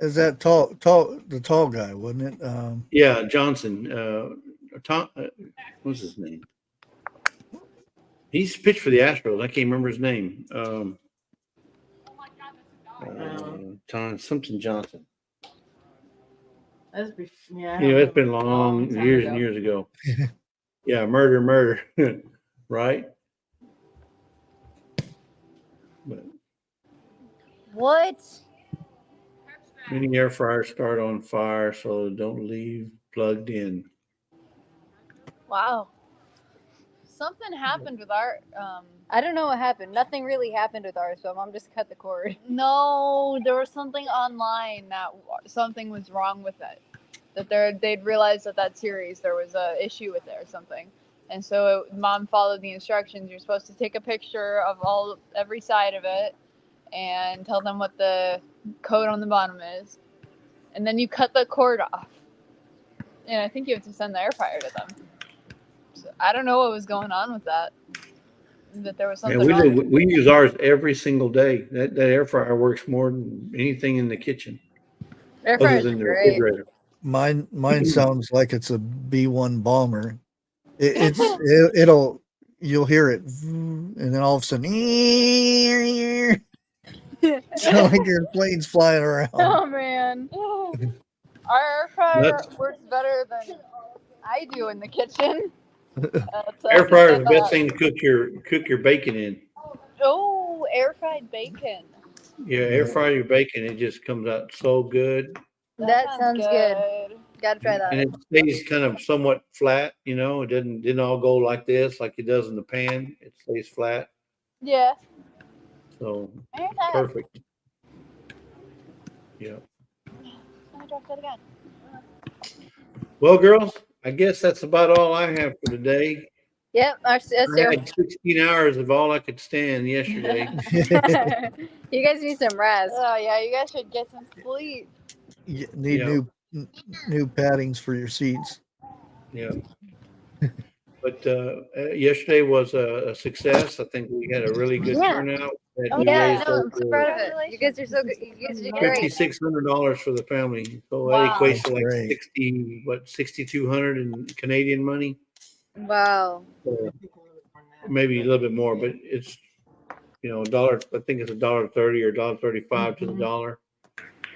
Is that the tall guy, wasn't it? Yeah, Johnson. Tom, what's his name? He's pitched for the Astros. I can't remember his name. Tom something Johnson. Yeah. It's been long years and years ago. Yeah, murder, right? But What? many air fryers start on fire, so don't leave plugged in. Wow. Something happened with our I don't know what happened. Nothing really happened with ours, so Mom just cut the cord. no, there was something online that something was wrong with it. That they'd realized that series there was a issue with it or something. And so Mom followed the instructions. You're supposed to take a picture of every side of it and tell them what the code on the bottom is. And then you cut the cord off. And I think you have to send the air fryer to them. So I don't know what was going on with that. That there was something wrong. We use ours every single day. That air fryer works more than anything in the kitchen. Air Other fryer's than the great. refrigerator. Mine sounds like it's a B-1 bomber. You'll hear it, and then all of a sudden, sound like your plane's flying around. Oh man, our air fryer works better than I do in the kitchen. Air fryer is the best thing to cook your bacon in. Oh, air fried bacon. Yeah, air fry your bacon. It just comes out so good. That sounds good. Gotta try that. And it stays kind of somewhat flat, It didn't all go like this, like it does in the pan. It stays flat. Yeah. So Anytime. perfect. Yeah. Let me drop that again. Well, girls, I guess that's about all I have for today. Yep, I had 16 hours of all I could stand yesterday. You guys need some rest. Oh yeah, you guys should get some sleep. You need new paddings for your seats. Yeah. But yesterday was a success. I think we had a really good turnout. I'm so proud of it. You guys are so good. You guys did great. $5,600 for the family. So Wow. that equates to like $6,200 in Canadian money. Wow. Maybe a little bit more, but it's a dollar. I think it's $1.30 or $1.35 to the dollar.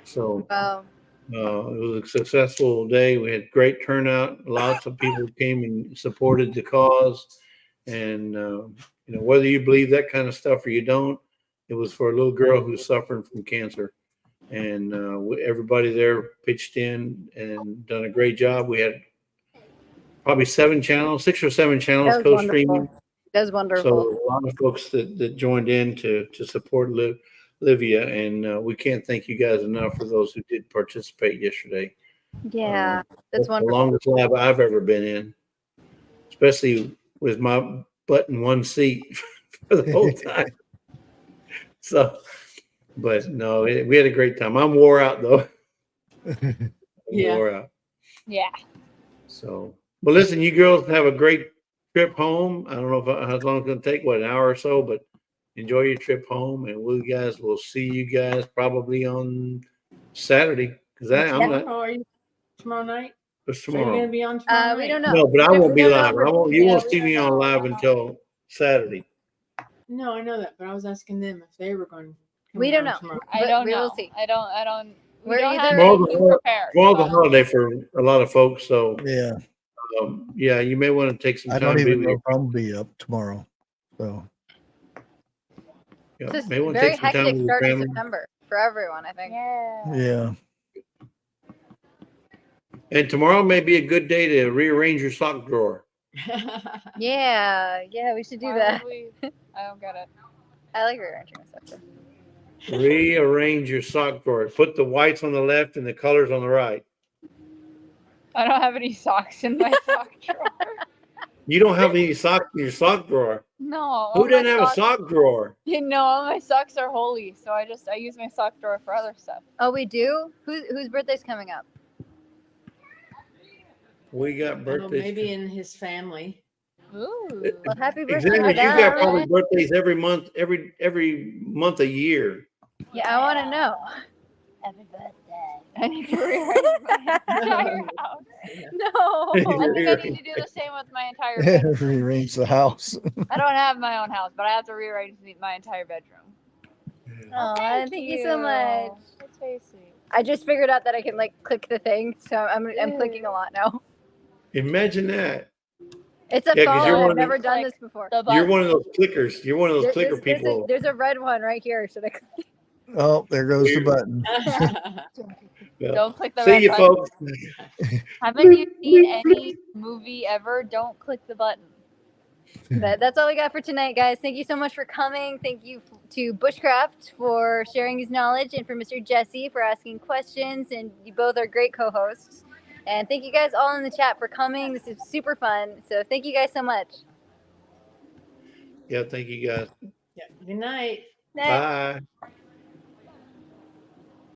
So wow. It was a successful day. We had great turnout. Lots of people came and supported the cause. And, whether you believe that kind of stuff or you don't, it was for a little girl who's suffering from cancer. And everybody there pitched in and done a great job. We had probably 6 or 7 channels co-streaming. That's wonderful. So a lot of folks that joined in to support Livia, and we can't thank you guys enough for those who did participate yesterday. Yeah, that's wonderful. The longest lab I've ever been in, especially with my butt in one seat for the whole time. So, but no, we had a great time. I'm wore out though. Wore out. Yeah. So, but listen, you girls have a great trip home. I don't know how long it's going to take, an hour or so, but enjoy your trip home, and we'll see you guys probably on Saturday. Because are you tomorrow night? It's So you're tomorrow. gonna be on tomorrow night? We don't know. No, but I won't be We don't live. know. You won't see me on live until Saturday. No, I know that, but I was asking them if they were going. We don't know. Tomorrow. I don't We know. will see. I don't. We're don't have either- anything prepared. Tomorrow's a holiday for a lot of folks, so Yeah, you may want to take some I time don't to even be know with if I'm be up tomorrow. So your, It's may want to very take some time hectic with your start to family. September for everyone, I think. Yeah. And tomorrow may be a good day to rearrange your sock drawer. Yeah, we should do that. I don't get it. I like rearranging myself. Rearrange your sock drawer. Put the whites on the left and the colors on the right. I don't have any socks in my sock drawer. You don't have any socks in your sock drawer. No. Who doesn't have a sock drawer? All my socks are holy, so I use my sock drawer for other stuff. Oh, we do? Whose birthday's coming up? We got birthdays. Maybe in his family. Ooh. Well, happy birthday. Xander, you Madam. got probably birthdays every month a year. Yeah, I want to know. Happy birthday. I need to rearrange my entire house. No. I think I need to do the same with my entire bedroom. Rearrange the house. I don't have my own house, but I have to rearrange my entire bedroom. Oh, thank you so much. That's very sweet. I just figured out that I can like click the thing, so I'm clicking a lot now. Imagine that. It's a Yeah, 'cause you're phone. one I've of the- never done Click this before. The You're button. one of those clickers. You're one of those There- clicker people. There's a red one right here. Should I click? Oh, there goes the button. Yeah. Don't click the See red you, button. folks. Haven't you seen any movie ever? Don't click the button. That's all we got for tonight, guys. Thank you so much for coming. Thank you to Bushcraft for sharing his knowledge, and for Mr. Jesse for asking questions. And you both are great co-hosts. And thank you guys all in the chat for coming. This is super fun. So thank you guys so much. Yeah, thank you guys. Yeah. Good night. Night. Bye.